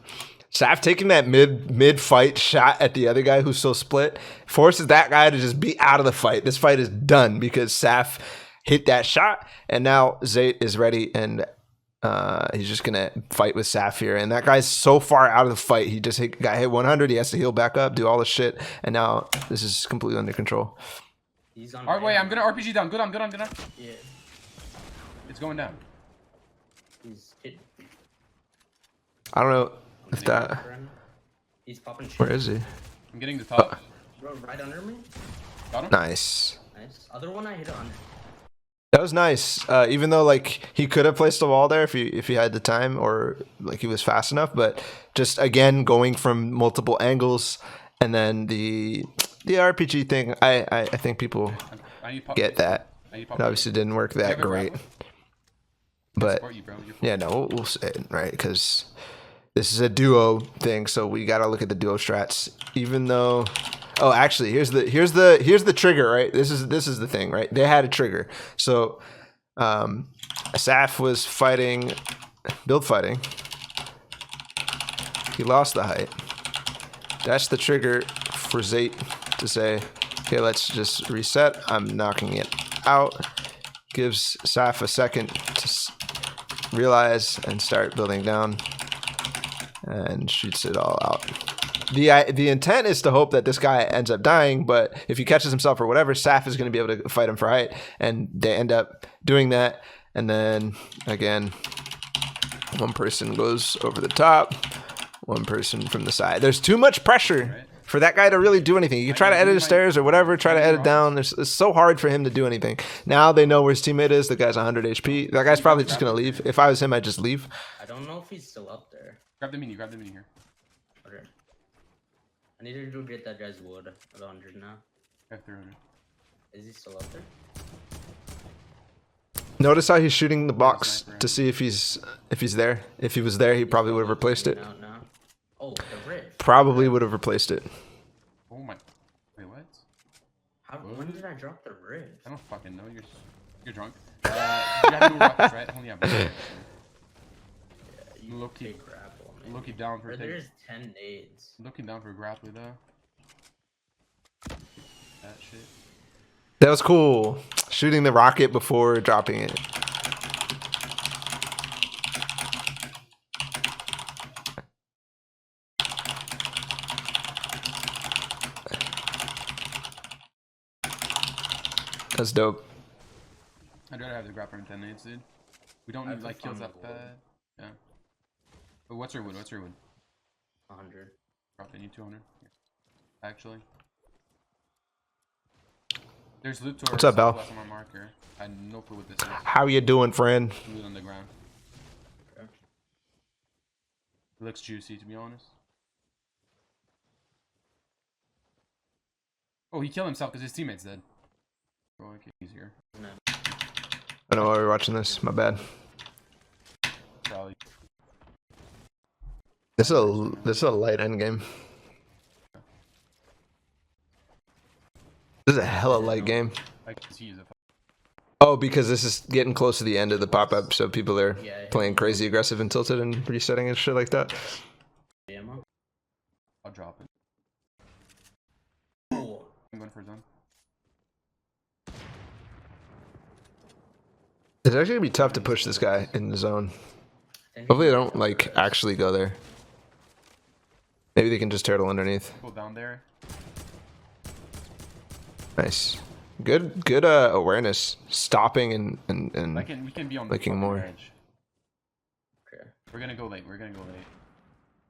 Saf taking that mid fight shot at the other guy who's so split forces that guy to just be out of the fight. This fight is done because Saf hit that shot, and now Zayt is ready, and he's just gonna fight with Saf here. And that guy's so far out of the fight. He just got hit 100. He has to heal back up, do all the shit, and now this is completely under control. He's on. Alright, wait. I'm gonna RPG down. Good on. Yeah. It's going down. He's hit. I don't know if that. He's popping shit. Where is he? I'm getting the top. Bro, right under me. Got him. Nice. Nice. Other one I hit 100. That was nice. Even though like he could have placed a wall there if he had the time or like he was fast enough, but just again going from multiple angles and then the RPG thing, I think people I need pop. get that. I need It pop. obviously didn't work that have a great, grapple? but Support you, bro. You're yeah, no, we'll say it right because this is a duo thing, so we gotta look at the duo strats. Even though, oh, actually, here's the trigger, right? This is the thing, right? They had a trigger, so Saf was build fighting. He lost the height. That's the trigger for Zayt to say, okay, let's just reset. I'm knocking it out. Gives Saf a second to realize and start building down, and shoots it all out. The intent is to hope that this guy ends up dying, but if he catches himself or whatever, Saf is going to be able to fight him for height, and they end up doing that. And then again, one person goes over the top, one person from the side. There's too much pressure for that guy to really do anything. You can try to edit his stairs or whatever, try to edit down. It's so hard for him to do anything. Now they know where his teammate is. The guy's 100 HP. That guy's probably just going to leave. If I was him, I'd just leave. I don't know if he's still up there. Grab the mini here. Okay. I need to go get that guy's wood at 100 now. I have 300. Is he still up there? Notice how he's shooting the box to see if he's there. If he was there, he probably would have replaced it. Now. Oh, the rift. Probably would have replaced it. Oh my. Wait, what? When did I drop the rift? I don't fucking know. You're drunk. You have no rockets, right? Only have one. Yeah, you Low-key. take grapple, man. Looking down for Bro, there's 10 nades. Looking down for a grappler though. That shit. That was cool. Shooting the rocket before dropping it. That's dope. I'd rather have the grappler in 10 nades, dude. We don't need like kills that bad. Yeah. But what's your wood? 100. Probably need 200. Actually. There's loot to our What's up, Bal? southwest on my marker. I have no clue what this is. How you doing, friend? Loot on the ground. Okay. It looks juicy, to be honest. Oh, he killed himself because his teammate's dead. Oh, okay, he's here. No. I know why we're watching this. My bad. Probably. This is a light endgame. This is a hella light game. I can see you. Oh, because this is getting close to the end of the pop-up, so people are Yeah, playing crazy aggressive and tilted and resetting and shit like that. Ammo? I'll drop it. Oh. I'm going for a zone. It's actually gonna be tough to push this guy in the zone. Hopefully they don't like actually go there. Maybe they can just turtle underneath. Go down there. Nice. Good awareness. Stopping and We can be on the Liking fucking more. edge. Okay. We're gonna go late. We're gonna go late.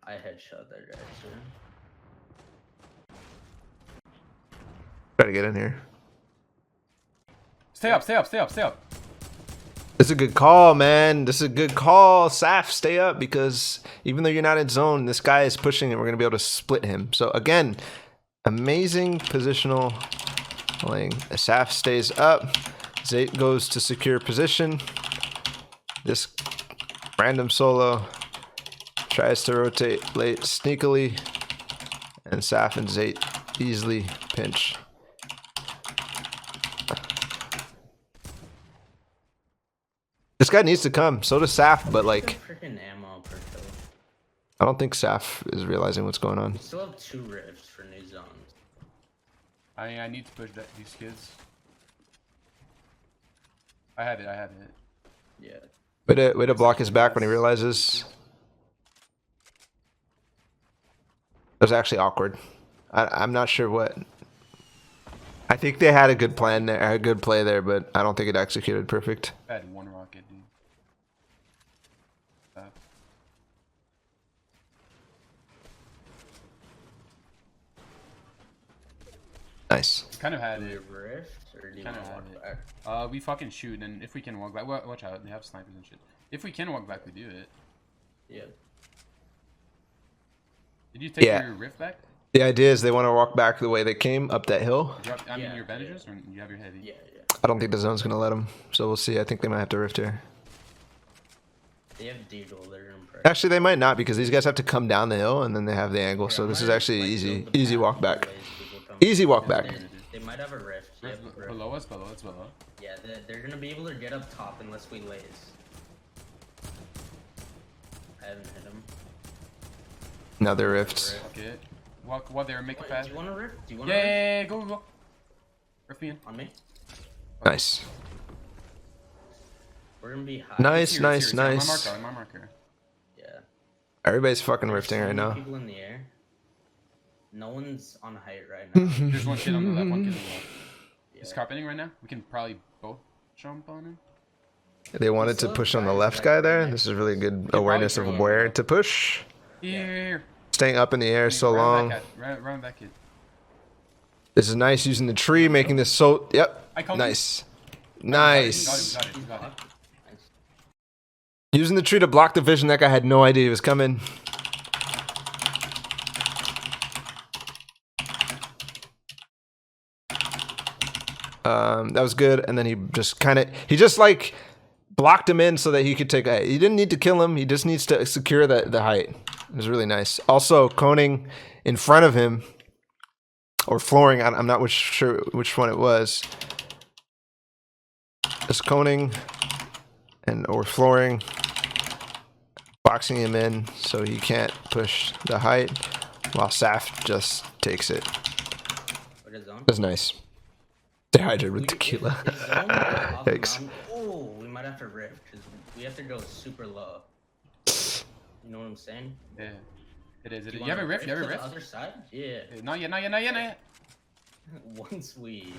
I headshot that guy, sir. Try to get in here. Stay up, stay up, stay up, stay up. This is a good call, man. This is a good call. Saf, stay up because even though you're not in zone, this guy is pushing and we're going to be able to split him. So again, amazing positional playing. Saf stays up. Zayt goes to secure position. This random solo tries to rotate late sneakily. And Saf and Zayt easily pinch. This guy needs to come. So does Saf, but like, Freaking ammo per kill. I don't think Saf is realizing what's going on. We still have 2 rifts for new zones. I need to push these kids. I have it. I have it. Yeah. Way to block his back when he realizes. It was actually awkward. I'm not sure what. I think they had a good plan there, a good play there, but I don't think it executed perfect. I had 1 rocket, dude. Nice. Kind of had Do we it. rift or do you Kind want of to had walk it. back? We fucking shoot, and if we can walk back, watch out, they have snipers and shit. If we can walk back, we do it. Yeah. Did you take Yeah. your rift back? The idea is they want to walk back the way they came up that hill. Do you have, Yeah, your bandages, or you have your heavy? Yeah. I don't think the zone's gonna let them, so we'll see. I think they might have to rift here. They have Deagle, they're impressive. Actually, they might not because these guys have to come down the hill and then they have the angle. So this is actually easy walk back. Easy walk back. They might have a rift. Yeah, rift. Below us, below us, below. Yeah, they're gonna be able to get up top unless we laze. I haven't hit him. Another rift. Okay. Walk there, make it Wait, fast. do you want a rift? Do you want Yeah, a rift? yeah, yeah, go. Rift me in. On me? Nice. We're gonna be high. Nice, Here, nice, here, here. nice. My marker. Yeah. Everybody's fucking There's rifting so right many now. people in the air. No one's on height right now. There's one kid on the left, one kid on the left. Yeah. He's carpeting right now. We can probably both jump on him. They wanted to push on the left guy there. This is really good awareness of where to push. Here. Staying up in the air so long. Round that kid. This is nice using the tree, making this so. Yep. I called Nice. We Nice. got it. Nice. Using the tree to block the vision. That guy had no idea he was coming. That was good. And then he just like blocked him in so that he could take a. He didn't need to kill him. He just needs to secure the height. It was really nice. Also, coning in front of him or flooring. I'm not sure which one it was. Just coning or flooring, boxing him in so he can't push the height, while Saf just takes it. What is zone? That's nice. Dehydrated with tequila. Thanks. Oh, we might have to rift because we have to go super low. You know what I'm saying? Yeah. It is. Do You have a rift? You have a to the rift? other side? Yeah. Not yet. Once we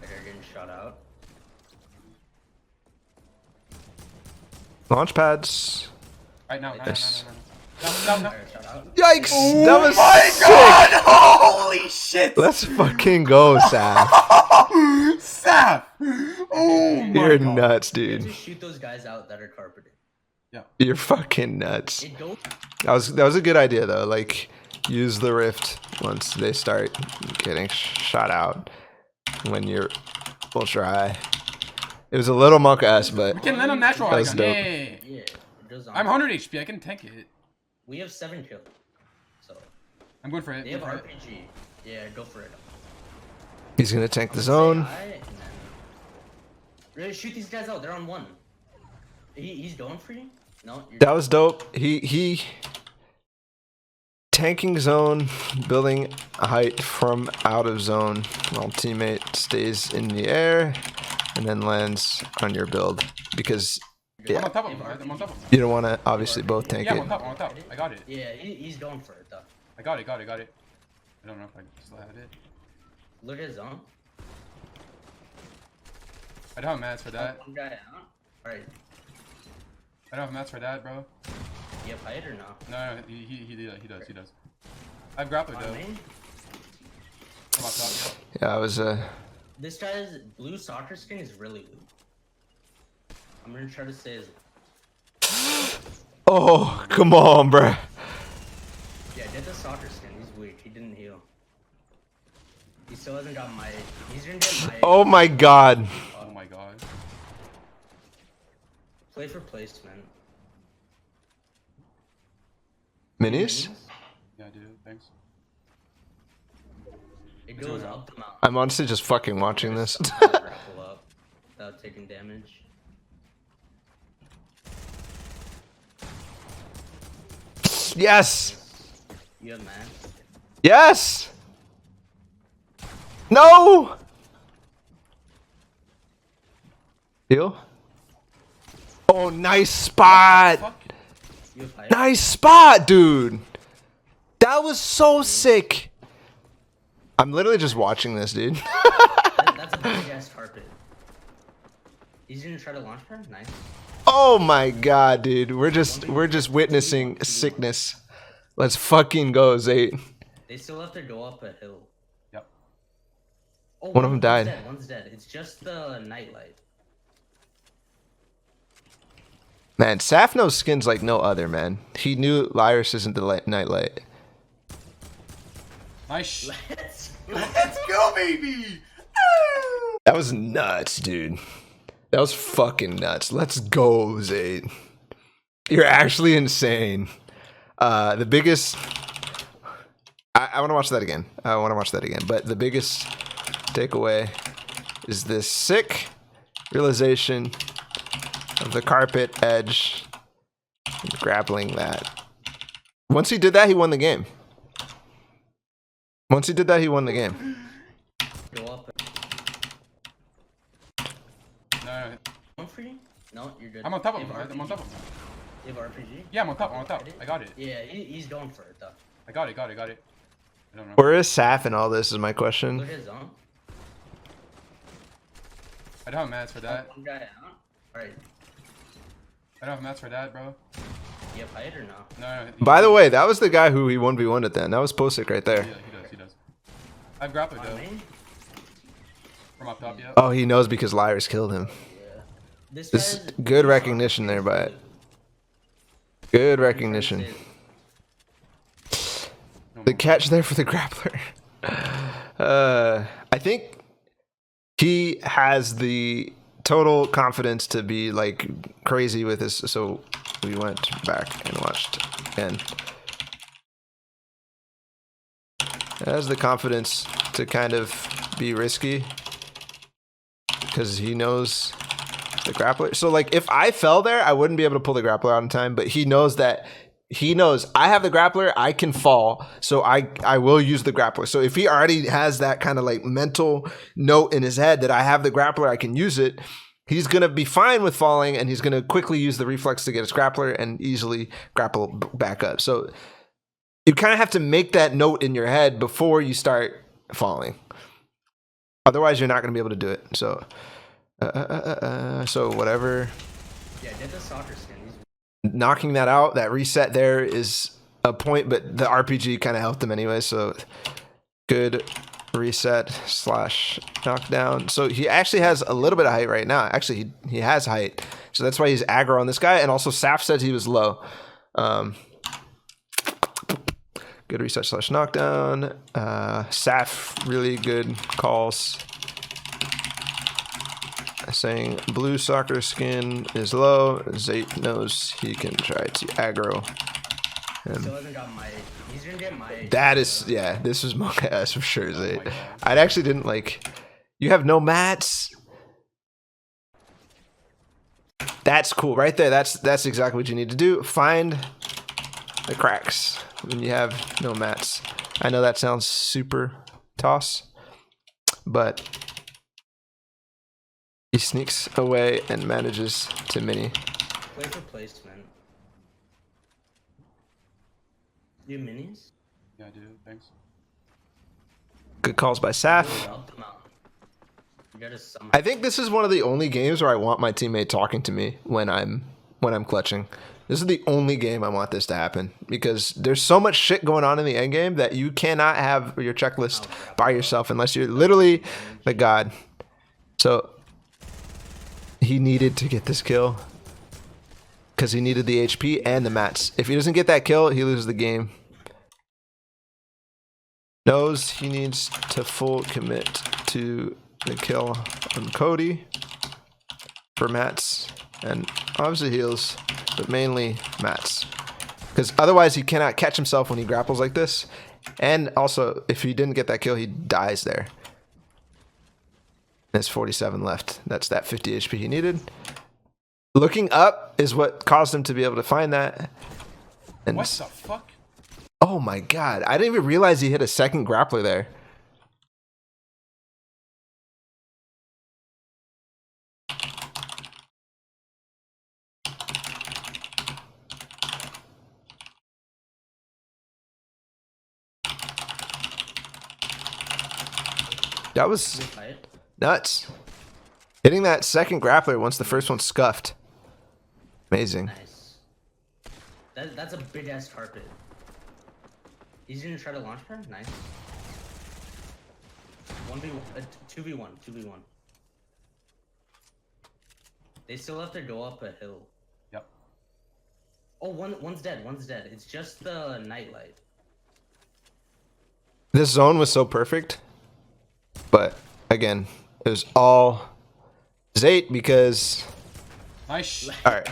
are getting shot out. Launch pads. Right now. Yes. No. Shot out. Yikes! That was sick. God! Holy shit! Let's fucking go, Saf. Saf! Oh my You're God. nuts, You have dude. to shoot those guys out that are carpeted. You're fucking nuts. It goes. That was a good idea though. Like, use the rift once they start getting shot out when you're ultra high. It was a little monk-ass, but We can land on natural That was icon. dope. Yeah. Yeah, it goes on. I'm 100 HP. I can tank it. We have 7 kills. So I'm going for it. they have RPG. Yeah, go for it. he's gonna tank the zone. Really shoot these guys out. They're on 1. He's going for you? No. That was dope. He tanking zone, building a height from out of zone while teammate stays in the air and then lands on your build because I'm yeah, on top of him. I'm on top of him. you don't want to obviously both tank Yeah, I'm it. on top. I got it. Yeah, he's going for it though. I got it. I don't know if I still have it. Look at his zone. I don't have mats for that. One guy out. Alright. I don't have mats for that, bro. You have height or no? No, he does. I have grappler On though. main? From up top, Yeah, I was This guy's blue soccer skin is really weak. I'm gonna try to say his. Oh, come on, bruh. Yeah, get the soccer skin. He's weak. He didn't heal. He still hasn't got my. He's gonna get my. Oh my god. Oh my god. Play for placement. Minis? Yeah, dude. Thanks. It goes up the mountain. I'm honestly just fucking watching this. Grapple up without taking damage. Yes! You have man. Yes! No! Heal? Oh, nice spot! Fuck. You have height. Nice spot, dude! That was so sick! I'm literally just watching this, dude. That's a big ass carpet. He's gonna try to launch her? Nice. Oh my god, dude. We're just witnessing sickness. Let's fucking go, Zayt. They still have to go up a hill. Yep. Oh, One of them died. Dead. One's dead. It's just the nightlight. Man, Saf knows skins like no other, man. He knew Lyris isn't the nightlight. Nice. Let's go, baby. That was nuts, dude. That was fucking nuts. Let's go, Zayt. You're actually insane. The biggest... I want to watch that again. But the biggest takeaway is this sick realization of the carpet edge and grappling that. Once he did that, he won the game. Go up. No, One for you? No, you're good. I'm on top of You him. have I'm on top of RPG? him. You have RPG? Yeah, I'm on top. I got it. Yeah, he's going for it though. I got it. I don't know. Where is Saf in all this is my question. Look at his zone. I don't have mats for that. One guy out. Alright. I don't have mats for that, bro. You have height or no? No. By the way, that was the guy who he 1v1'd at then. That was Posic right there. Yeah, he does. I have grappler On though. main? From up top, yeah. Oh, he knows because Lyris killed him. Yeah. This This guy's good blue recognition soccer there, skin is but really- good I'm trying to recognition. say his- The catch there for the grappler. I think he has the total confidence to be like crazy with this. So we went back and watched again. Has the confidence to kind of be risky because he knows the grappler. So like if I fell there, I wouldn't be able to pull the grappler out in time, but he knows that I have the grappler, I can fall, so I will use the grappler. So if he already has that kind of like mental note in his head that I have the grappler, I can use it, he's going to be fine with falling, and he's going to quickly use the reflex to get his grappler and easily grapple back up. So you kind of have to make that note in your head before you start falling. Otherwise, you're not going to be able to do it. So, so whatever. Yeah, get the soccer skin. He's Knocking that out, that reset there is a point, but the RPG kind of helped him anyway. So good reset / knockdown. So he actually has a little bit of height right now. Actually, he has height, so that's why he's aggro on this guy. And also, Saf said he was low. Good reset / knockdown. Saf really good calls. Saying blue soccer skin is low. Zayt knows he can try to aggro him. still hasn't got my. He's gonna get my. That is, yeah, this was my ass for sure, Zayt. God. I actually didn't like. You have no mats. That's cool, right there. That's exactly what you need to do. Find the cracks when you have no mats. I know that sounds super toss, but he sneaks away and manages to mini. Play for placement. You have minis? Yeah, dude. Thanks. Good calls by Saf. Up the mountain. You gotta summon. I think this is one of the only games where I want my teammate talking to me when I'm clutching. This is the only game I want this to happen because there's so much shit going on in the end game that you cannot have your checklist by yourself unless you're literally the god. So he needed to get this kill because he needed the HP and the mats. If he doesn't get that kill, he loses the game. Knows he needs to full commit to the kill on Cody for mats and obviously heals, but mainly mats. Because otherwise he cannot catch himself when he grapples like this. And also, if he didn't get that kill, he dies there. There's 47 left. That's that 50 HP he needed. Looking up is what caused him to be able to find that. And what the fuck? oh my god, I didn't even realize he hit a second grappler there. That was nuts. Hitting that second grappler once the first one scuffed. Amazing. Nice. That's a big ass carpet. He's gonna try to launch pad? Nice. 2v1. They still have to go up a hill. Yep. Oh, one's dead. It's just the nightlight. This zone was so perfect. But again, it was all Zayt because Nice. alright.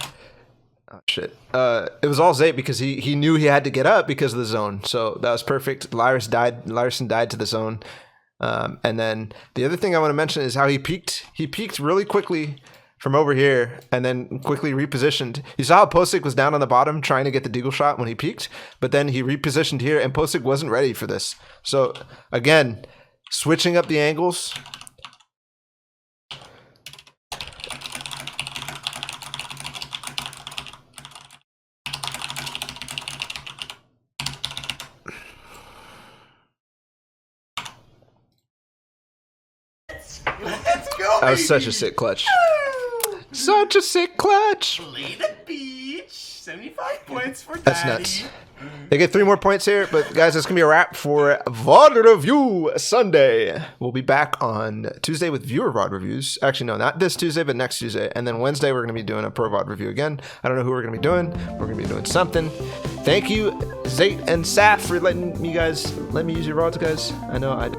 Oh shit. It was all Zayt because he knew he had to get up because of the zone. So that was perfect. Larson died to the zone. And then the other thing I want to mention is how he peeked. He peeked really quickly from over here and then quickly repositioned. You saw how Posick was down on the bottom trying to get the deagle shot when he peeked, but then he repositioned here and Posick wasn't ready for this. So again, switching up the angles. Let's go, That was such a sick clutch. Such a sick clutch. Play the beach. 75 points for That's Daddy. nuts. They get 3 more points here, but guys, that's gonna be a wrap for VOD Review Sunday. We'll be back on Tuesday with viewer VOD reviews. Actually, no, not this Tuesday, but next Tuesday. And then Wednesday, we're gonna be doing a pro VOD review again. I don't know who we're gonna be doing. We're gonna be doing something. Thank you, Zayt and Saf, for letting me use your VODs, guys. I know I